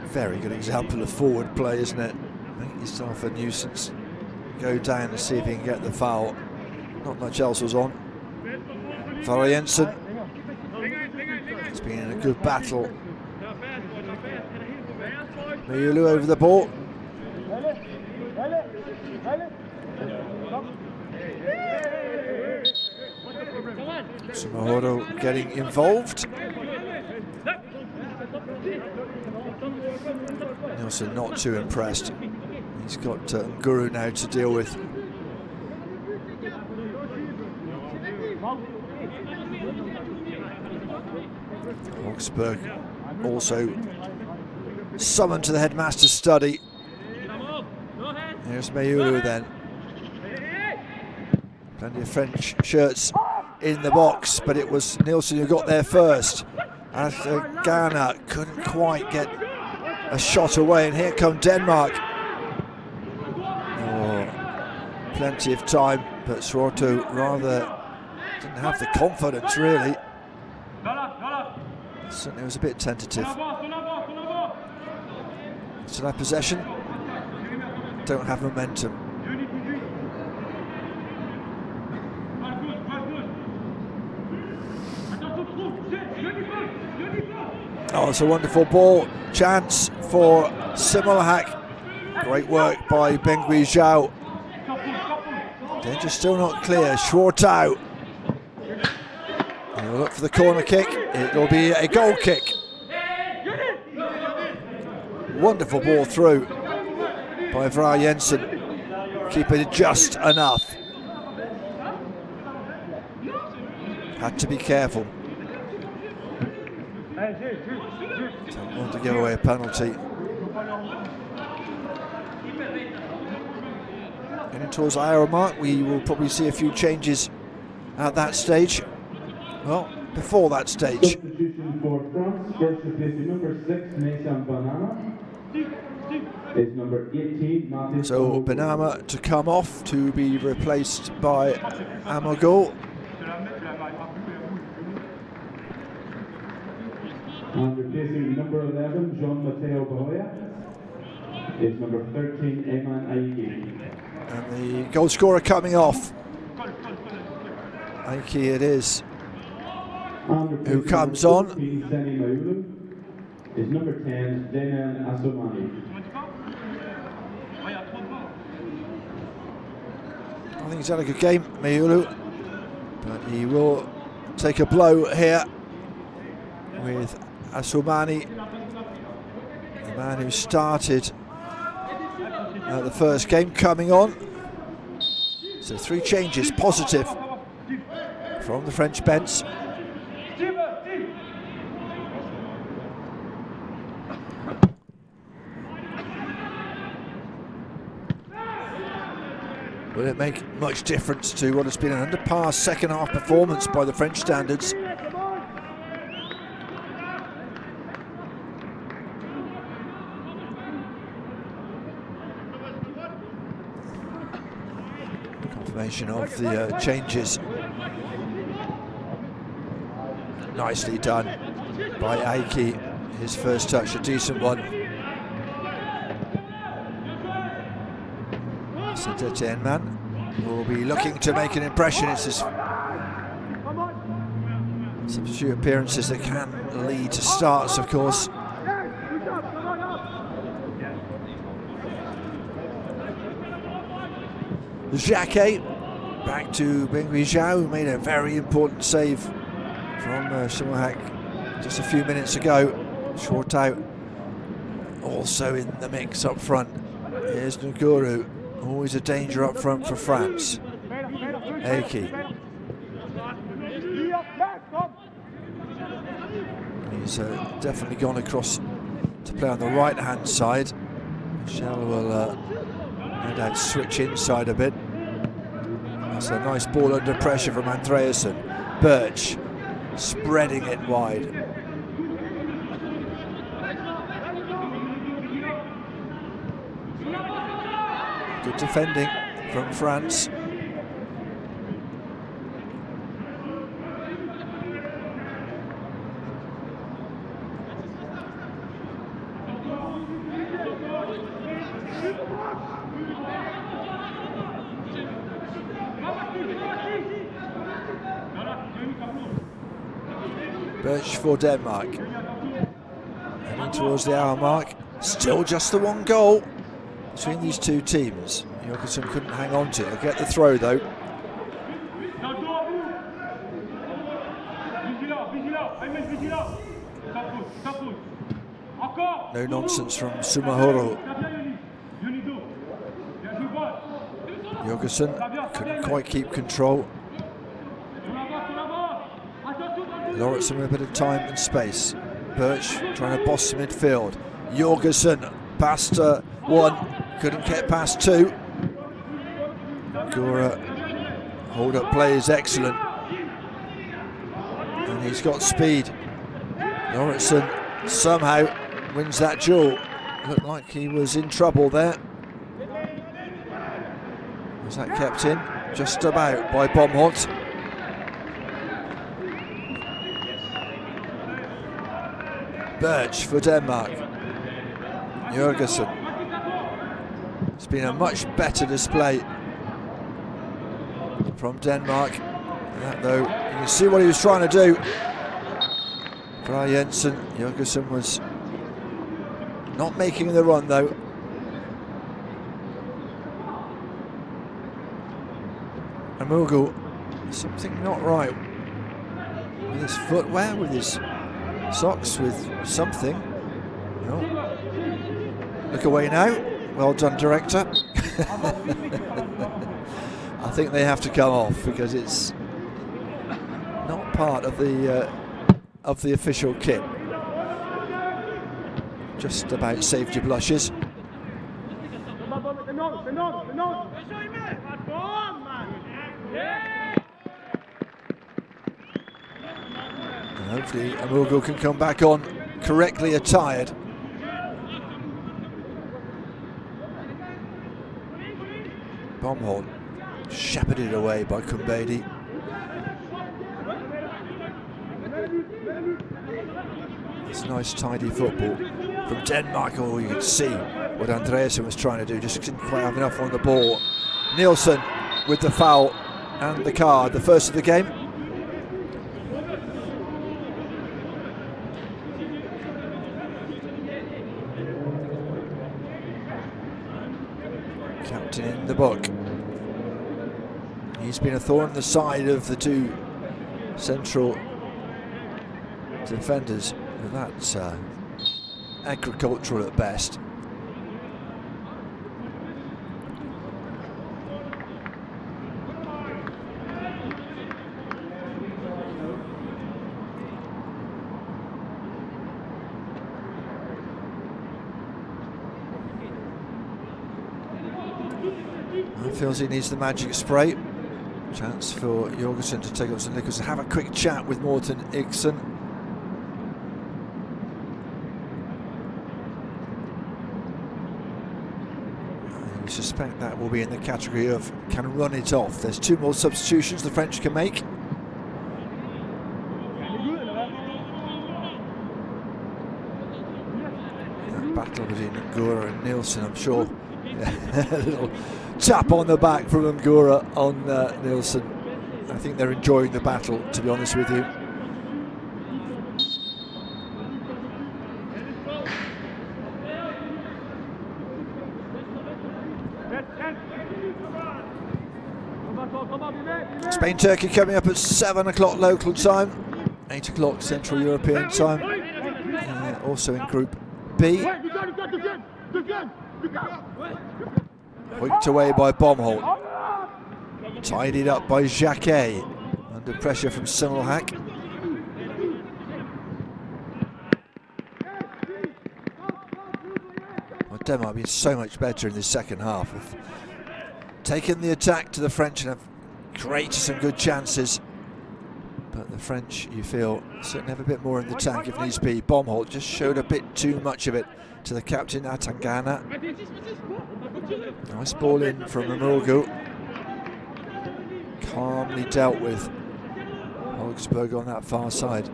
very good example of forward play, isn't it? I think he's off a nuisance. Go down and see if he can get the foul. Not much else was on. Farah Jensen. It's been in a good battle. Mayulu over the ball. Sumahoro getting involved. Nielsen not too impressed. He's got Guru now to deal with. Augsburg also summoned to the headmaster's study. Here's Mayulu then. Plenty of French shirts in the box, but it was Nielsen who got there first. As Ghana couldn't quite get a shot away, and here come Denmark. Oh, plenty of time, but Swarto rather didn't have the confidence, really. Certainly was a bit tentative. Still have possession, don't have momentum. Oh, it's a wonderful ball. Chance for Simulhak. Great work by Bengui Zhao. Danger still not clear. Schwartau He'll look for the corner kick. It will be a goal kick. Wonderful ball through by Vrar Jensen. Keeping it just enough. Had to be careful. Don't want to give away a penalty. Getting towards the hour mark, we will probably see a few changes at that stage. Well, before that stage. Substitution for France. First replacing number 6, Nathan Banana. Is number 18, Matthew. So Benama to come off to be replaced by Amago. And replacing number 11, Jean Mateo Bahoya, is number 13, Eman Aiki. And the goal scorer coming off. Aiki it is. Who comes on? 14, Seni Maulu, is number 10, Daniel Asomani. I think he's had a good game, Mayulu, but he will take a blow here with Asomani, the man who started the first game, coming on. So 3 changes, positive from the French bench. Will it make much difference to what has been an under-par second half performance by the French standards? Confirmation of the changes. Nicely done by Aiki. His first touch, a decent one. Saint-Etienne man will be looking to make an impression. It's his substitute appearances that can lead to starts, of course. Jacquet back to Bengui Zhao, who made a very important save from Shimohak just a few minutes ago. Short out, also in the mix up front. Here's Nguru. Always a danger up front for France. Aiki. He's definitely gone across to play on the right-hand side. Michel will no doubt switch inside a bit. That's a nice ball under pressure from Andreasen. Birch spreading it wide. Good defending from France. Birch for Denmark. Heading towards the hour mark. Still just the one goal between these two teams. Jorgensen couldn't hang on to it. He'll get the throw though. No nonsense from Sumahoro. Jorgensen couldn't quite keep control. Lauritsen with a bit of time and space. Birch trying to boss midfield. Jorgensen past one, couldn't get past two. Gora hold up play is excellent, and he's got speed. Lauritsen somehow wins that duel. Looked like he was in trouble there. Was that kept in? Just about by Bomholt. Birch for Denmark. Jorgensen. It's been a much better display from Denmark. That though, you can see what he was trying to do. Vrar Jensen, Jorgensen was not making the run though. Amugu, something not right with his footwear, with his socks, with something. No. Look away now. Well done, director. I think they have to come off because it's not part of the official kit. Just about saved your blushes. And hopefully Amugo can come back on correctly attired. Bomholt shepherded away by Kumbedi. It's nice tidy football from Denmark. Oh, you can see what Andreasen was trying to do, just didn't quite have enough on the ball. Nielsen with the foul and the card, the first of the game. Captain in the book. He's been a thorn in the side of the two central defenders. That's agricultural at best. Feels he needs the magic spray. Chance for Jorgensen to take up some liquors and have a quick chat with Morten Igsen. I suspect that will be in the category of can run it off. There's two more substitutions the French can make. That battle between Ngura and Nielsen, I'm sure. A little tap on the back from Ngura on Nielsen. I think they're enjoying the battle, to be honest with you. Spain-Turkey coming up at 7 o'clock local time, 8 o'clock Central European time. Also in Group B. Hooked away by Bomholt. Tidied up by Jacquet. Under pressure from Simmelhack. Well, Denmark been so much better in the second half. Have taken the attack to the French and have created some good chances. But the French, you feel, certainly have a bit more in the tank if needs be. Bomholt just showed a bit too much of it to the captain, Atangana. Nice ball in from Amugo. Calmly dealt with Augsburg on that far side.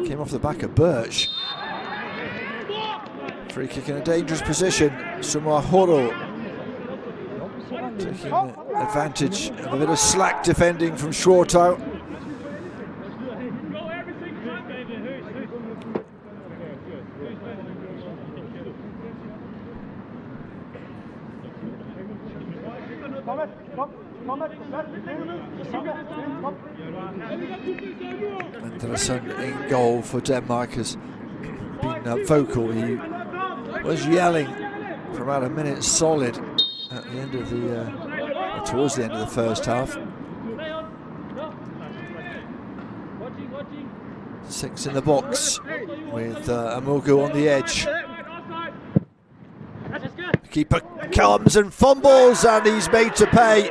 Came off the back of Birch. Free kick in a dangerous position. Sumahoro taking advantage of a bit of slack defending from Schwartau. Andersen in goal for Denmark has been vocal. He was yelling for about a minute solid at the end of the, towards the end of the first half. 6 in the box with Amugo on the edge. Keeper comes and fumbles and he's made to pay.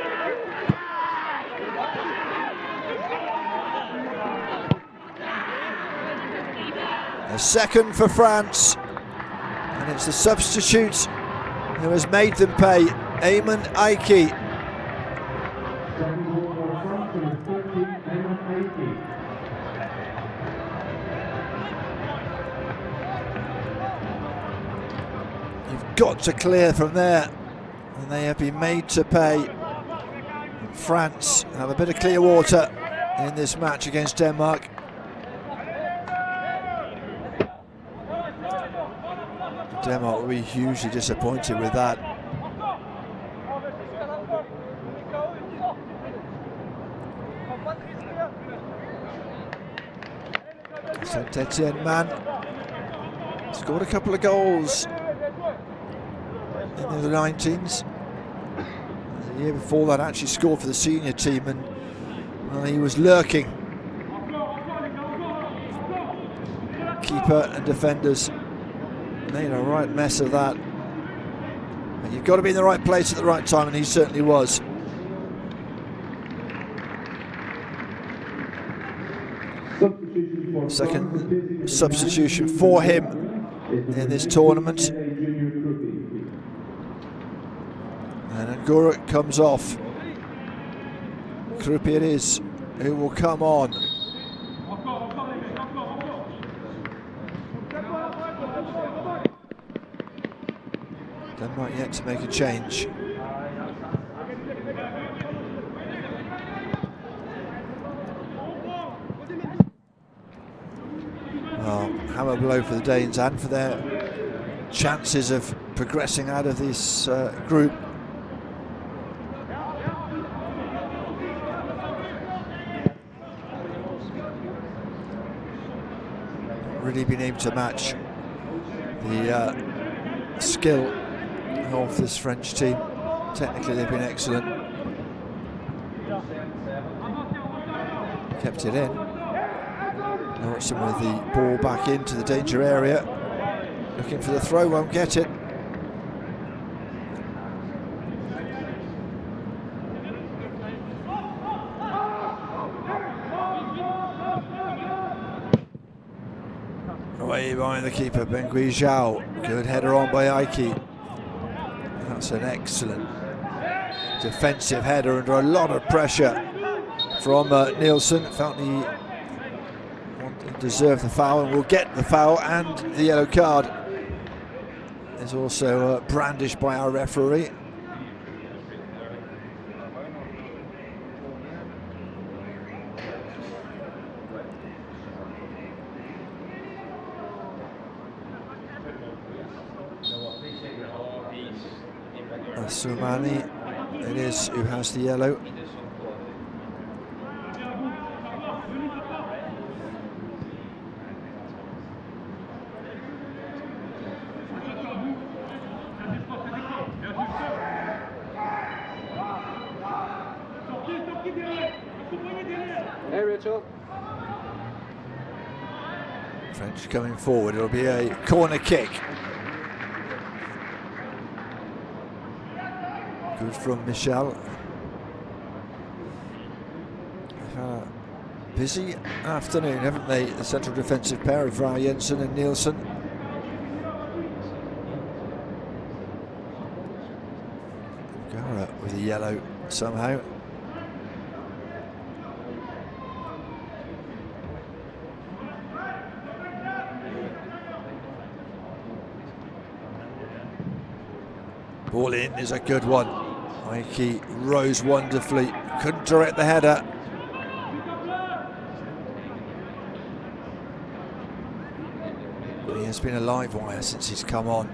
A second for France, and it's the substitute who has made them pay, Eamon Aiki. You've got to clear from there, and they have been made to pay. France have a bit of clear water in this match against Denmark. Denmark will be hugely disappointed with that. Saint-Etienne man. Scored a couple of goals in the 19s. The year before that actually scored for the senior team, and well, he was lurking. Keeper and defenders made a right mess of that. And you've got to be in the right place at the right time, and he certainly was. Second substitution for him in this tournament. And Angura comes off. Krupi it is who will come on. Denmark yet to make a change. Well, hammer blow for the Danes and for their chances of progressing out of this group. Really been able to match the skill of this French team. Technically they've been excellent. Kept it in. Norton with the ball back into the danger area. Looking for the throw, won't get it. Away behind the keeper, Bengui Zhao. Good header on by Aiki. That's an excellent defensive header under a lot of pressure from Nielsen. Felt he deserved the foul and will get the foul, and the yellow card is also brandished by our referee. Soumani it is who has the yellow. French coming forward, it'll be a corner kick. Good from Michel. Busy afternoon, haven't they? The central defensive pair of Vrij Jensen and Nielsen. Gara with a yellow somehow. Ball in is a good one. Aiki rose wonderfully, couldn't direct the header. He has been a live wire since he's come on.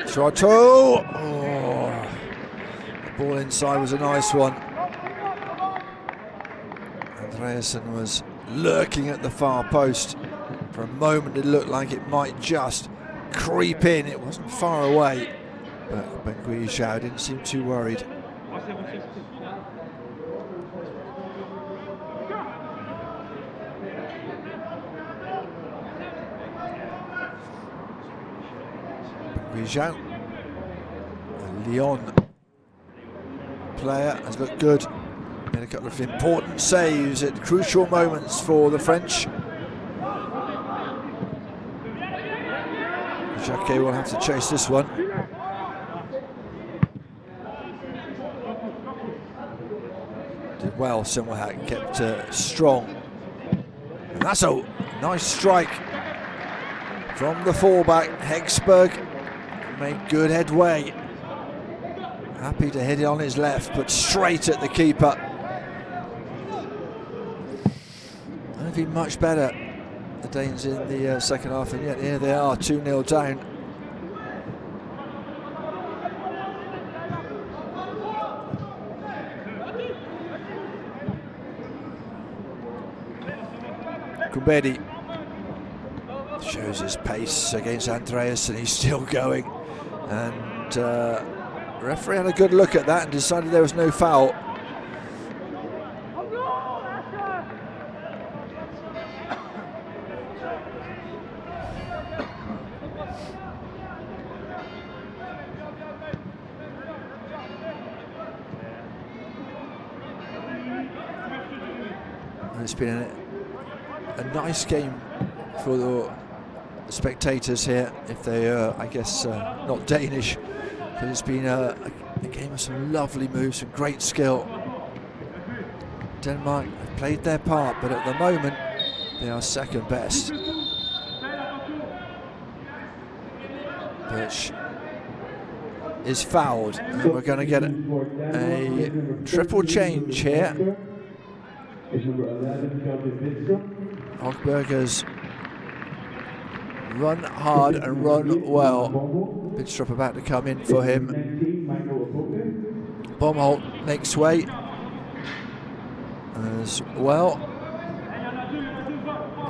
Chateau! Oh, the ball inside was a nice one. Andreasen was lurking at the far post. For a moment it looked like it might just creep in. It wasn't far away, but Bengui Zhao didn't seem too worried. Bengui Zhao, the Lyon player, has looked good. Made a couple of important saves at crucial moments for the French. Jacquet will have to chase this one. Did well, Simwahat kept strong. And that's a nice strike from the fullback. Hexberg made good headway. Happy to hit it on his left, but straight at the keeper. haven't been much better, the Danes, in the second half, and yet here they are, 2-0 down. Kumbedi shows his pace against Andreas, and he's still going. And the referee had a good look at that and decided there was no foul. It's been a nice game for the spectators here, if they are, I guess, not Danish, but it's been a game of some lovely moves, some great skill. Denmark have played their part, but at the moment they are second best. Birch is fouled, and we're going to get a triple change here. Hogberger's run hard and run well. Bidstrup about to come in for him. Bomholt makes way as well.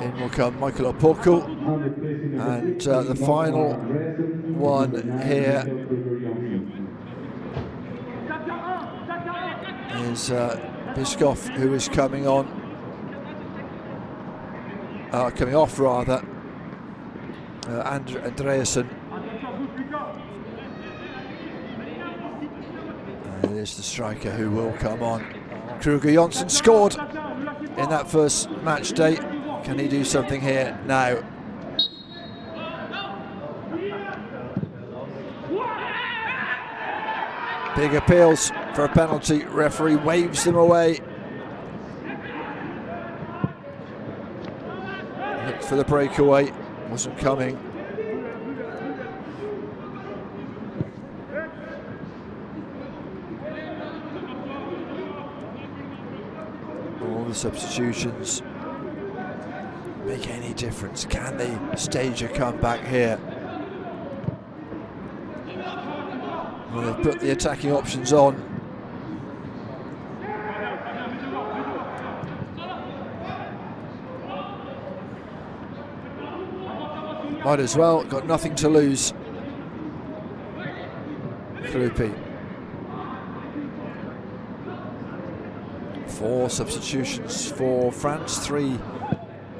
In will come Michael Opoku, and the final one here is Biskov, who is coming on, coming off rather. Andreasen. And it is the striker who will come on. Kruger Jonsson scored in that first match day. Can he do something here now? Big appeals for a penalty. Referee waves them away. Looked for the breakaway. Wasn't coming. All the substitutions make any difference? Can they stage a comeback here? Well, they've put the attacking options on. Might as well, got nothing to lose. Filippi. 4 substitutions for France, 3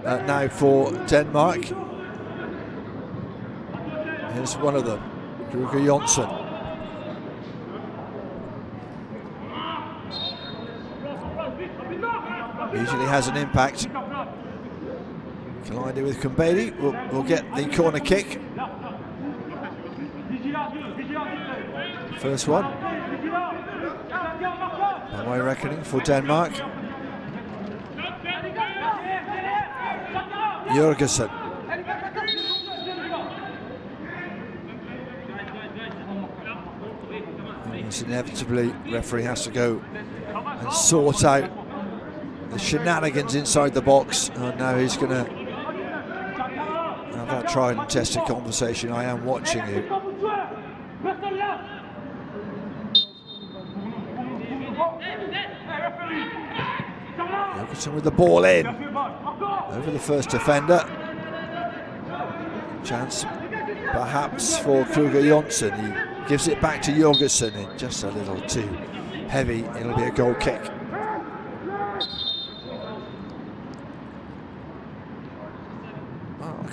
now for Denmark. Here's one of them, Kruger Jonsson. Usually has an impact. Colliding with Kumbedi, will get the corner kick. First one, by my reckoning, for Denmark. Jørgensen. And inevitably, referee has to go and sort out the shenanigans inside the box. And now he's going to have that tried and tested conversation. I am watching you. Jørgensen with the ball in over the first defender. Chance perhaps for Kruger Jonsson. He gives it back to Jørgensen, just a little too heavy. It'll be a goal kick.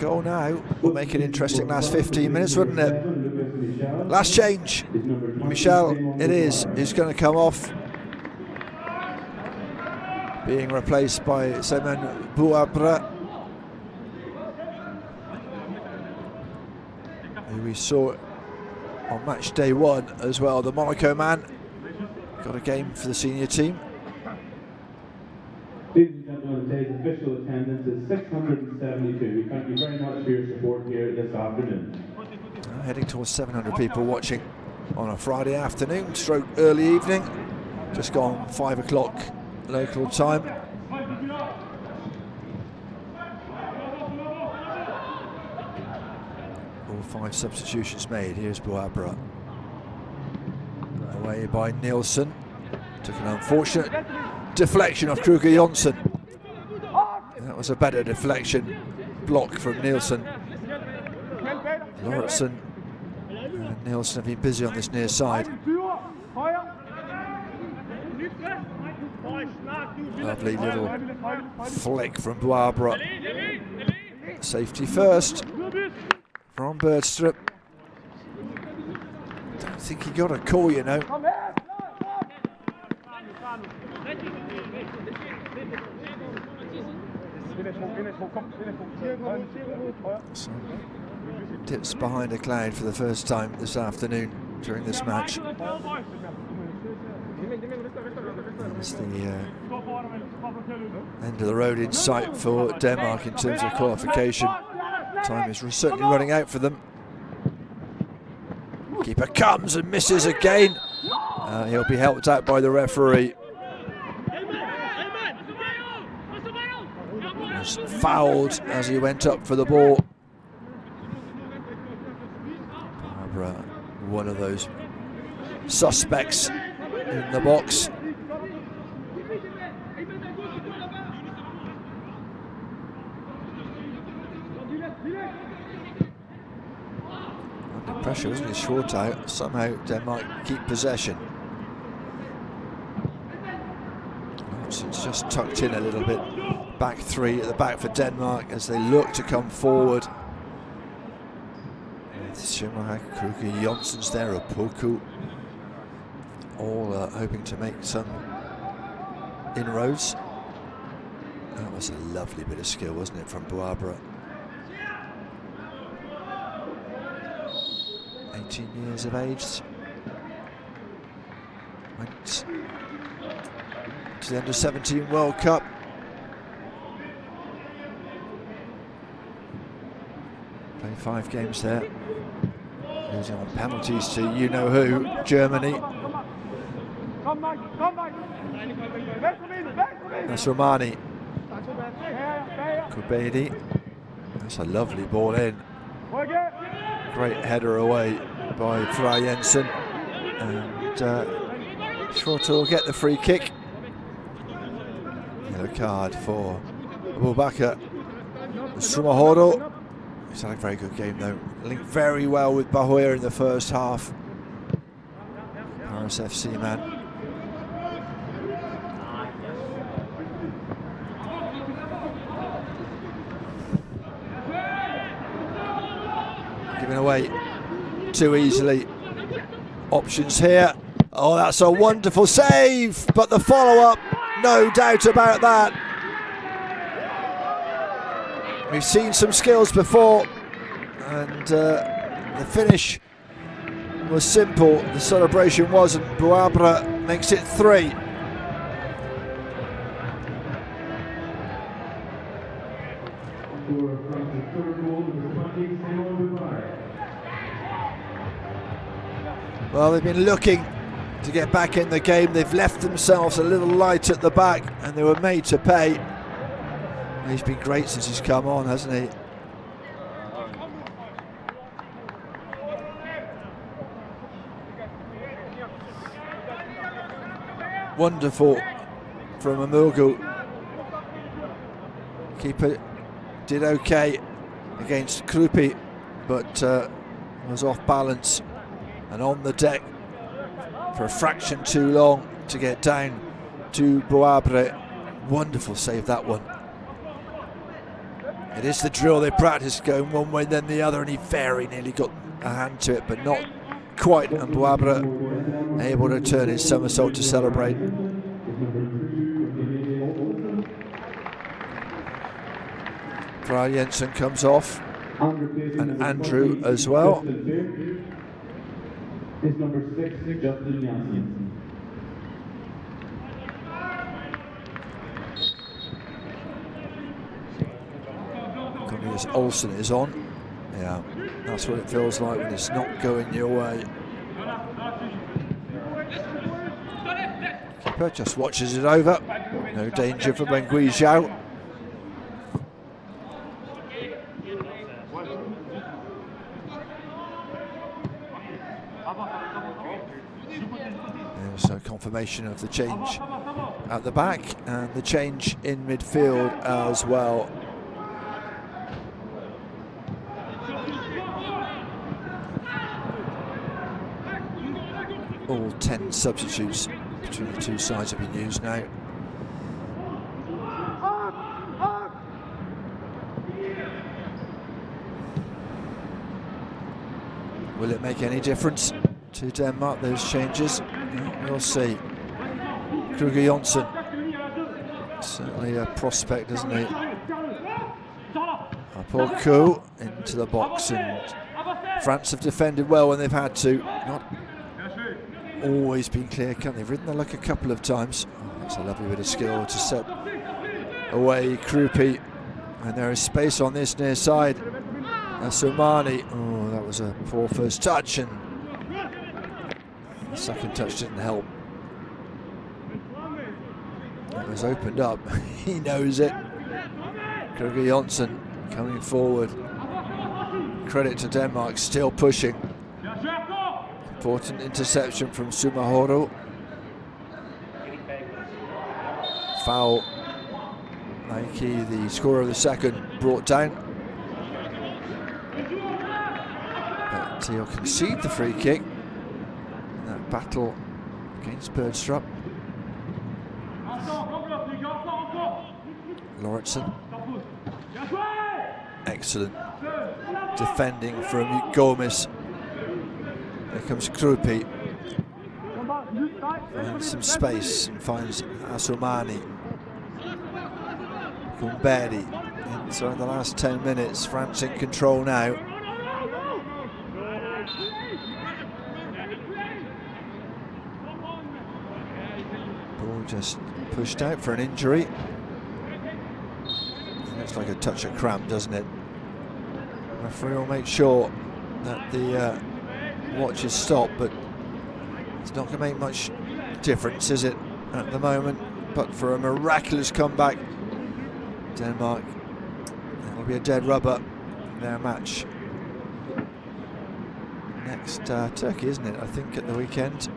Goal now will make it interesting. Last 15 minutes, wouldn't it? Last change. Michel, it is. He's going to come off, being replaced by Semen Bouabre, who we saw on match day 1 as well. The Monaco man got a game for the senior team. Ladies and gentlemen, today's official attendance is 672. Thank you very much for your support here this afternoon. Heading towards 700 people watching on a Friday afternoon, stroke early evening. Just gone 5 o'clock local time. All 5 substitutions made. Here's Boabra. Away by Nielsen. Took an unfortunate deflection off Kruger Jonsson. That was a better deflection block from Nielsen. Lauritsen and Nielsen have been busy on this near side. Lovely little flick from Boabra. Safety first from Birdstrip. Don't think he got a call, you know. Some dips behind a cloud for the first time this afternoon during this match. It's the end of the road in sight for Denmark in terms of qualification. Time is certainly running out for them. Keeper comes and misses again. He'll be helped out by the referee. Was fouled as he went up for the ball. Barbara, one of those suspects in the box. Under pressure, wasn't he? Short out. Somehow Denmark keep possession. It's just tucked in a little bit. Back 3 at the back for Denmark as they look to come forward. Schumacher, Kruger, Jonsson's there, Opoku, all hoping to make some inroads. That was a lovely bit of skill, wasn't it, from Boabra? 18 years of age. Went to the Under-17 World Cup. Played 5 games there. Losing on penalties to you-know-who, Germany. That's Romani. Kubedi. That's a lovely ball in. Great header away by Fra Jensen. And Schwarter will get the free kick. Yellow card for Abubakar Sumahoro. He's had a very good game though. Linked very well with Bahoya in the first half. Paris FC man. Giving away too easily. Options here. Oh, that's a wonderful save, but the follow-up, no doubt about that. We've seen some skills before, and the finish was simple. The celebration wasn't. Boabra makes it 3. Well, they've been looking to get back in the game. They've left themselves a little light at the back, and they were made to pay. He's been great since he's come on, hasn't he? Wonderful from Amugu. Keeper did okay against Krupi, but was off balance and on the deck for a fraction too long to get down to Boabra. Wonderful save, that one. It is the drill they practice, going one way then the other, and he very nearly got a hand to it, but not quite, and Boabra able to turn his somersault to celebrate. Fra Jensen comes off, and Andrew as well. Is number 6, Justin Janssen. Cornelius Olsen is on. Yeah, that's what it feels like when it's not going your way. Keeper just watches it over. No danger for Bengui Zhao. There's a confirmation of the change at the back and the change in midfield as well. All 10 substitutes between the two sides have been used now. Will it make any difference to Denmark, those changes? We'll see. Kruger Jonsson, certainly a prospect, isn't he? Poor coup into the box, and France have defended well when they've had to. Not always been clear-cut. They've ridden the luck a couple of times. Oh, that's a lovely bit of skill to set away Krupi, and there is space on this near side. Asumani, oh, that was a poor first touch, and the second touch didn't help. It was opened up. He knows it. Kruger Jonsson coming forward. Credit to Denmark, still pushing. Important interception from Sumahoro. Foul. Aiki, the scorer of the second, brought down. But he'll concede the free kick in that battle against Birdstrup. Lauritsen. Excellent defending from Gomes. Here comes Krupi. Finds some space and finds Asumani. Kumberi. Inside the last 10 minutes, France in control now. Ball just pushed out for an injury. It looks like a touch of cramp, doesn't it? Referee will make sure that the watch is stopped, but it's not going to make much difference, is it, at the moment? But for a miraculous comeback, Denmark, it'll be a dead rubber in their match next Turkey, isn't it? I think at the weekend.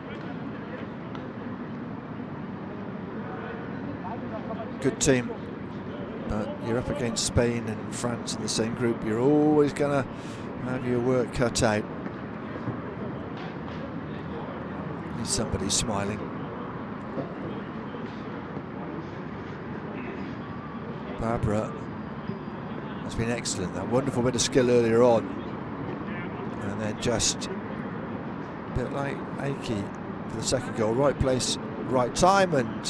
Good team, but you're up against Spain and France in the same group. You're always going to have your work cut out. Need somebody smiling. Barbara has been excellent. That wonderful bit of skill earlier on, and then just a bit like Aiki for the second goal. Right place, right time, and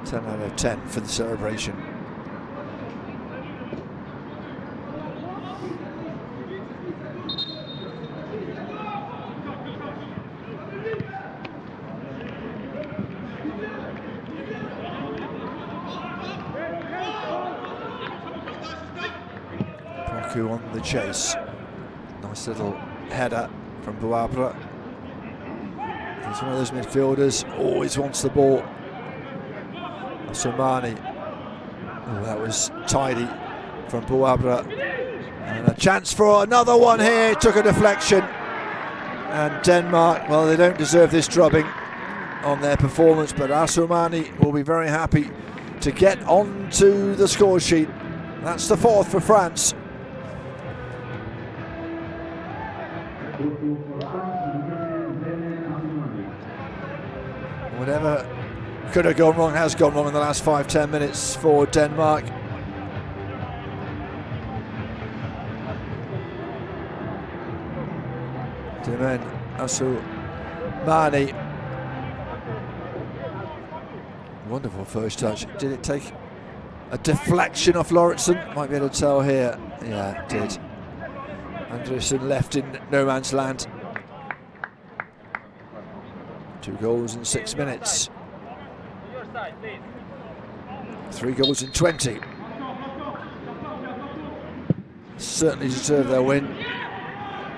10 out of 10 for the celebration. On the chase. Nice little header from Bouabra. He's one of those midfielders, always wants the ball. Asumani. Oh, that was tidy from Bouabra. And a chance for another one here. Took a deflection. And Denmark, well, they don't deserve this drubbing on their performance, but Asumani will be very happy to get onto the score sheet. That's the fourth for France. Whatever could have gone wrong has gone wrong in the last 5-10 minutes for Denmark. Dimen Asumani. Wonderful first touch. Did it take a deflection off Lauritsen? Might be able to tell here. Yeah, it did. Anderson left in no man's land. 2 goals in 6 minutes. 3 goals in 20. Certainly deserve their win.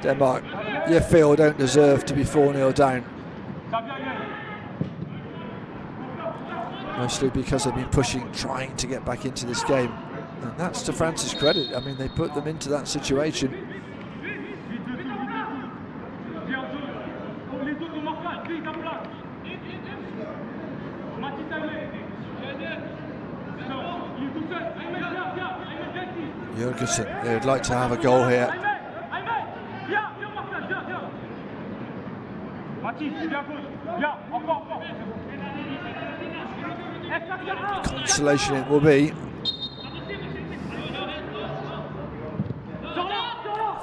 Denmark, you feel, don't deserve to be 4-0 down. Mostly because they've been pushing, trying to get back into this game. And that's to France's credit. I mean, they put them into that situation. Jorgensen, they would like to have a goal here. Consolation it will be.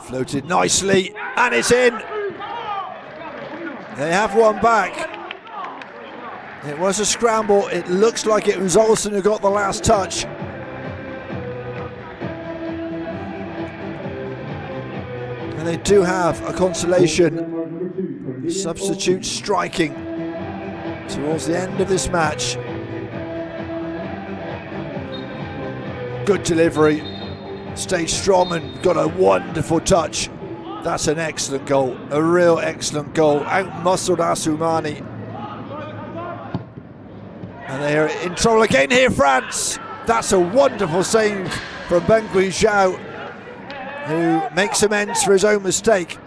Floated nicely, and it's in. They have one back. It was a scramble. It looks like it was Olsen who got the last touch. And they do have a consolation. Substitute striking towards the end of this match. Good delivery. Stayed strong and got a wonderful touch. That's an excellent goal, a real excellent goal. Out-muscled Assoumani. And they're in trouble again here, France. That's a wonderful save from Bengui Zhao, who makes amends for his own mistake.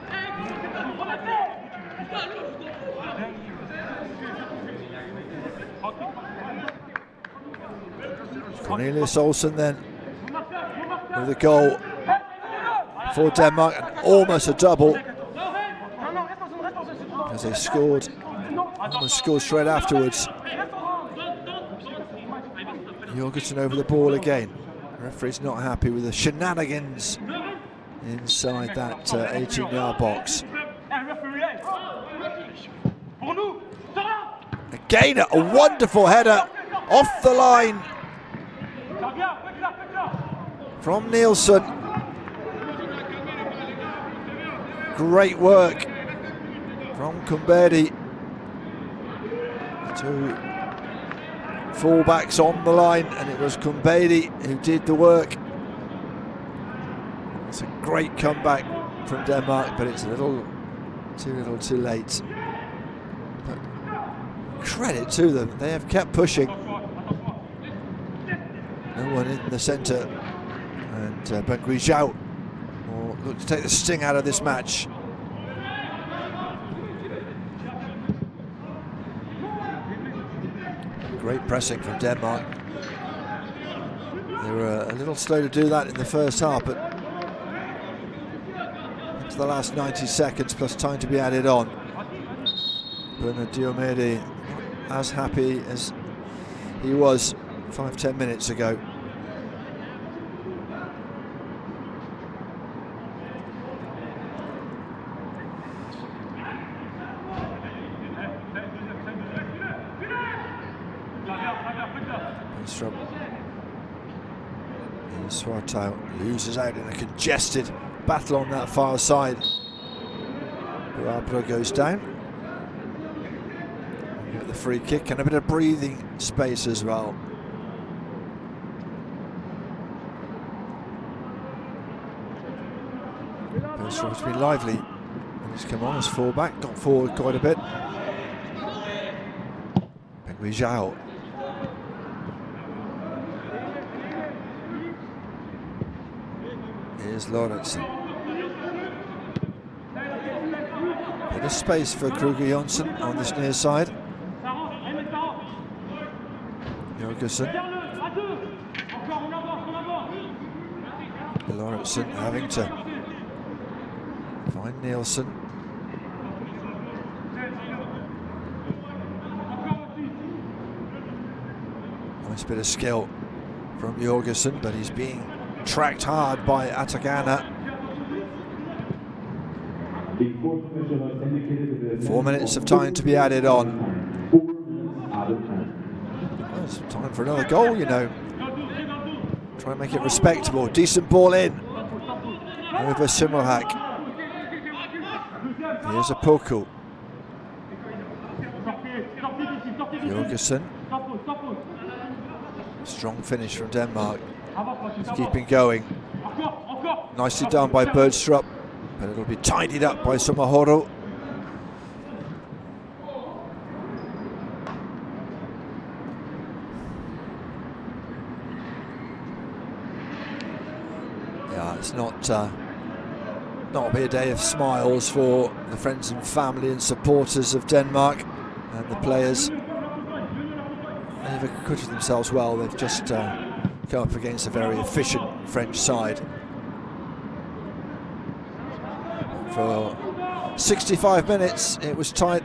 Cornelius Olsen then with a goal for Denmark, and almost a double, as they scored, almost scored straight afterwards. Jorgensen over the ball again. The referee's not happy with the shenanigans inside that 18-yard box. Again, a wonderful header off the line from Nielsen. Great work from Kumbedi. Two fullbacks on the line, and it was Kumbedi who did the work. It's a great comeback from Denmark, but it's a little too late. But credit to them, they have kept pushing. No one in the centre, and Bengui Zhao will look to take the sting out of this match. Great pressing from Denmark. They were a little slow to do that in the first half, but into the last 90 seconds plus time to be added on. Bernard Diomede not as happy as he was 5-10 minutes ago. Swatow loses out in a congested battle on that far side. Buabra goes down. We get the free kick and a bit of breathing space as well. Bergstrom's been lively and he's come on as fullback, got forward quite a bit. Bengui Zhao. Here's Lorentzen. Bit of space for Kruger Jonsson on this near side. Jorgensen. Lorentzen having to find Nielsen. Nice bit of skill from Jorgensen, but he's being tracked hard by Atagana. 4 minutes of time to be added on. Well, it's time for another goal, you know. Try and make it respectable. Decent ball in over Simmelhack. Here's a Poku. Jorgensen. Strong finish from Denmark. Keeping going. Nicely done by Bergström, but it'll be tidied up by Somahoro. Yeah, it's not be a day of smiles for the friends and family and supporters of Denmark and the players. They've acquitted themselves well. They've just come up against a very efficient French side. For 65 minutes it was tight.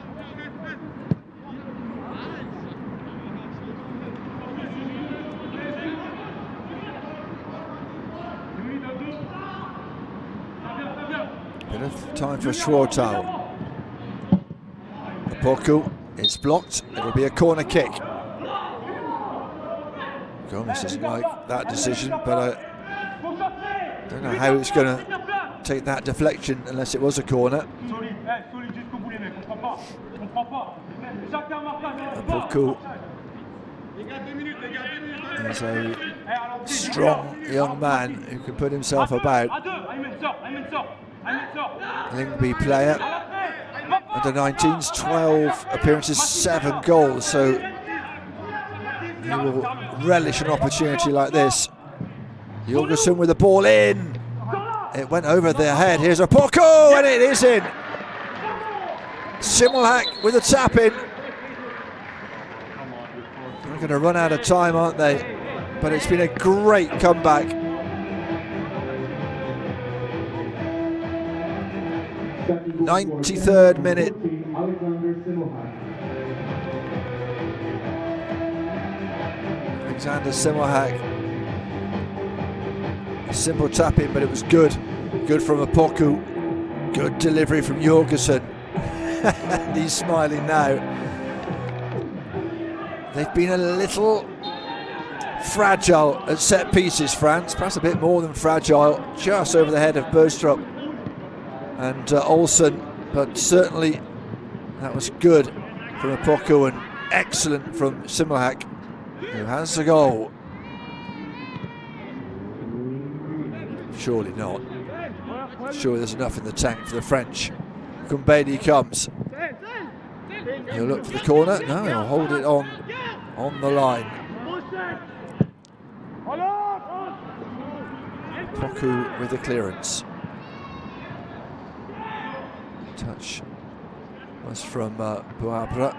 Bit of time for Schwartau. Poku, it's blocked, it'll be a corner kick. Gomez doesn't like that decision, but I don't know how it's going to take that deflection unless it was a corner. Poku is a strong young man who can put himself about. Lyngby player, under 19s, 12 appearances, 7 goals, so he will relish an opportunity like this. Jorgensen with the ball in. It went over their head. Here's a Poku, and it is in. Simmelhack with a tap in. They're going to run out of time, aren't they? But it's been a great comeback. '93rd minute. Alexander Simmelhack. A simple tap in, but it was good. Good from Poku. Good delivery from Jorgensen. He's smiling now. They've been a little fragile at set pieces, France. Perhaps a bit more than fragile. Just over the head of Bergstrup and Olsen, but certainly that was good from Poku and excellent from Simmelhack, who has the goal. Surely not. Surely there's enough in the tank for the French. Kumbedi comes. He'll look for the corner. No, he'll hold it on the line. Poku with the clearance. Touch was from Boabra.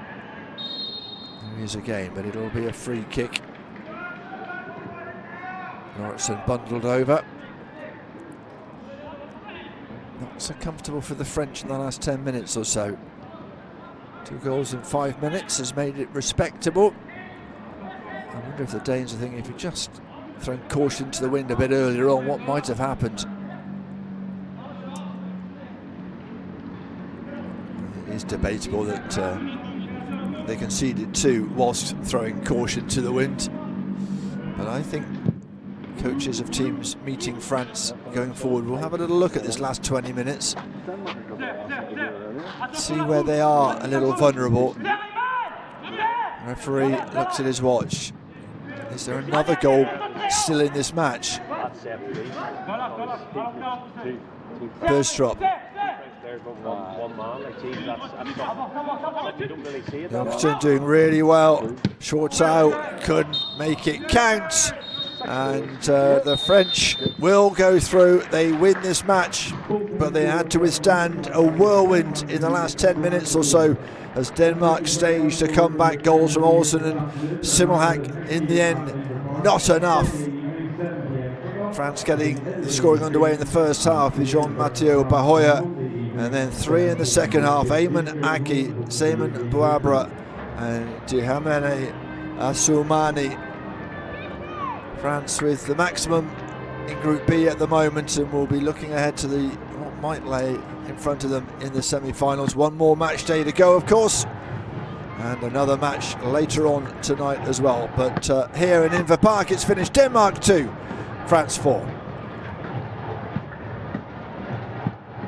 There he is again, but it'll be a free kick. Lauritsen bundled over. Not so comfortable for the French in the last 10 minutes or so. 2 goals in 5 minutes has made it respectable. I wonder if the Danes are thinking, if we just thrown caution to the wind a bit earlier on, what might have happened? It is debatable that they conceded 2 whilst throwing caution to the wind. But I think coaches of teams meeting France going forward will have a little look at this last 20 minutes. See where they are a little vulnerable. Referee looks at his watch. Is there another goal still in this match? Bergstrup. Jorgensen doing really well. Schwartau couldn't make it count. And the French will go through. They win this match, but they had to withstand a whirlwind in the last 10 minutes or so as Denmark staged a comeback. Goals from Olsen and Simmelhack in the end, not enough. France getting the scoring underway in the first half with Jean-Mathieu Bahoya, and then 3 in the second half. Ayman Aki, Seaman Boabra and Dihamene Assoumani. France with the maximum in Group B at the moment, and will be looking ahead to what might lay in front of them in the semi-finals. One more match day to go, of course, and another match later on tonight as well. But here in Inver Park, it's finished. Denmark 2, France 4.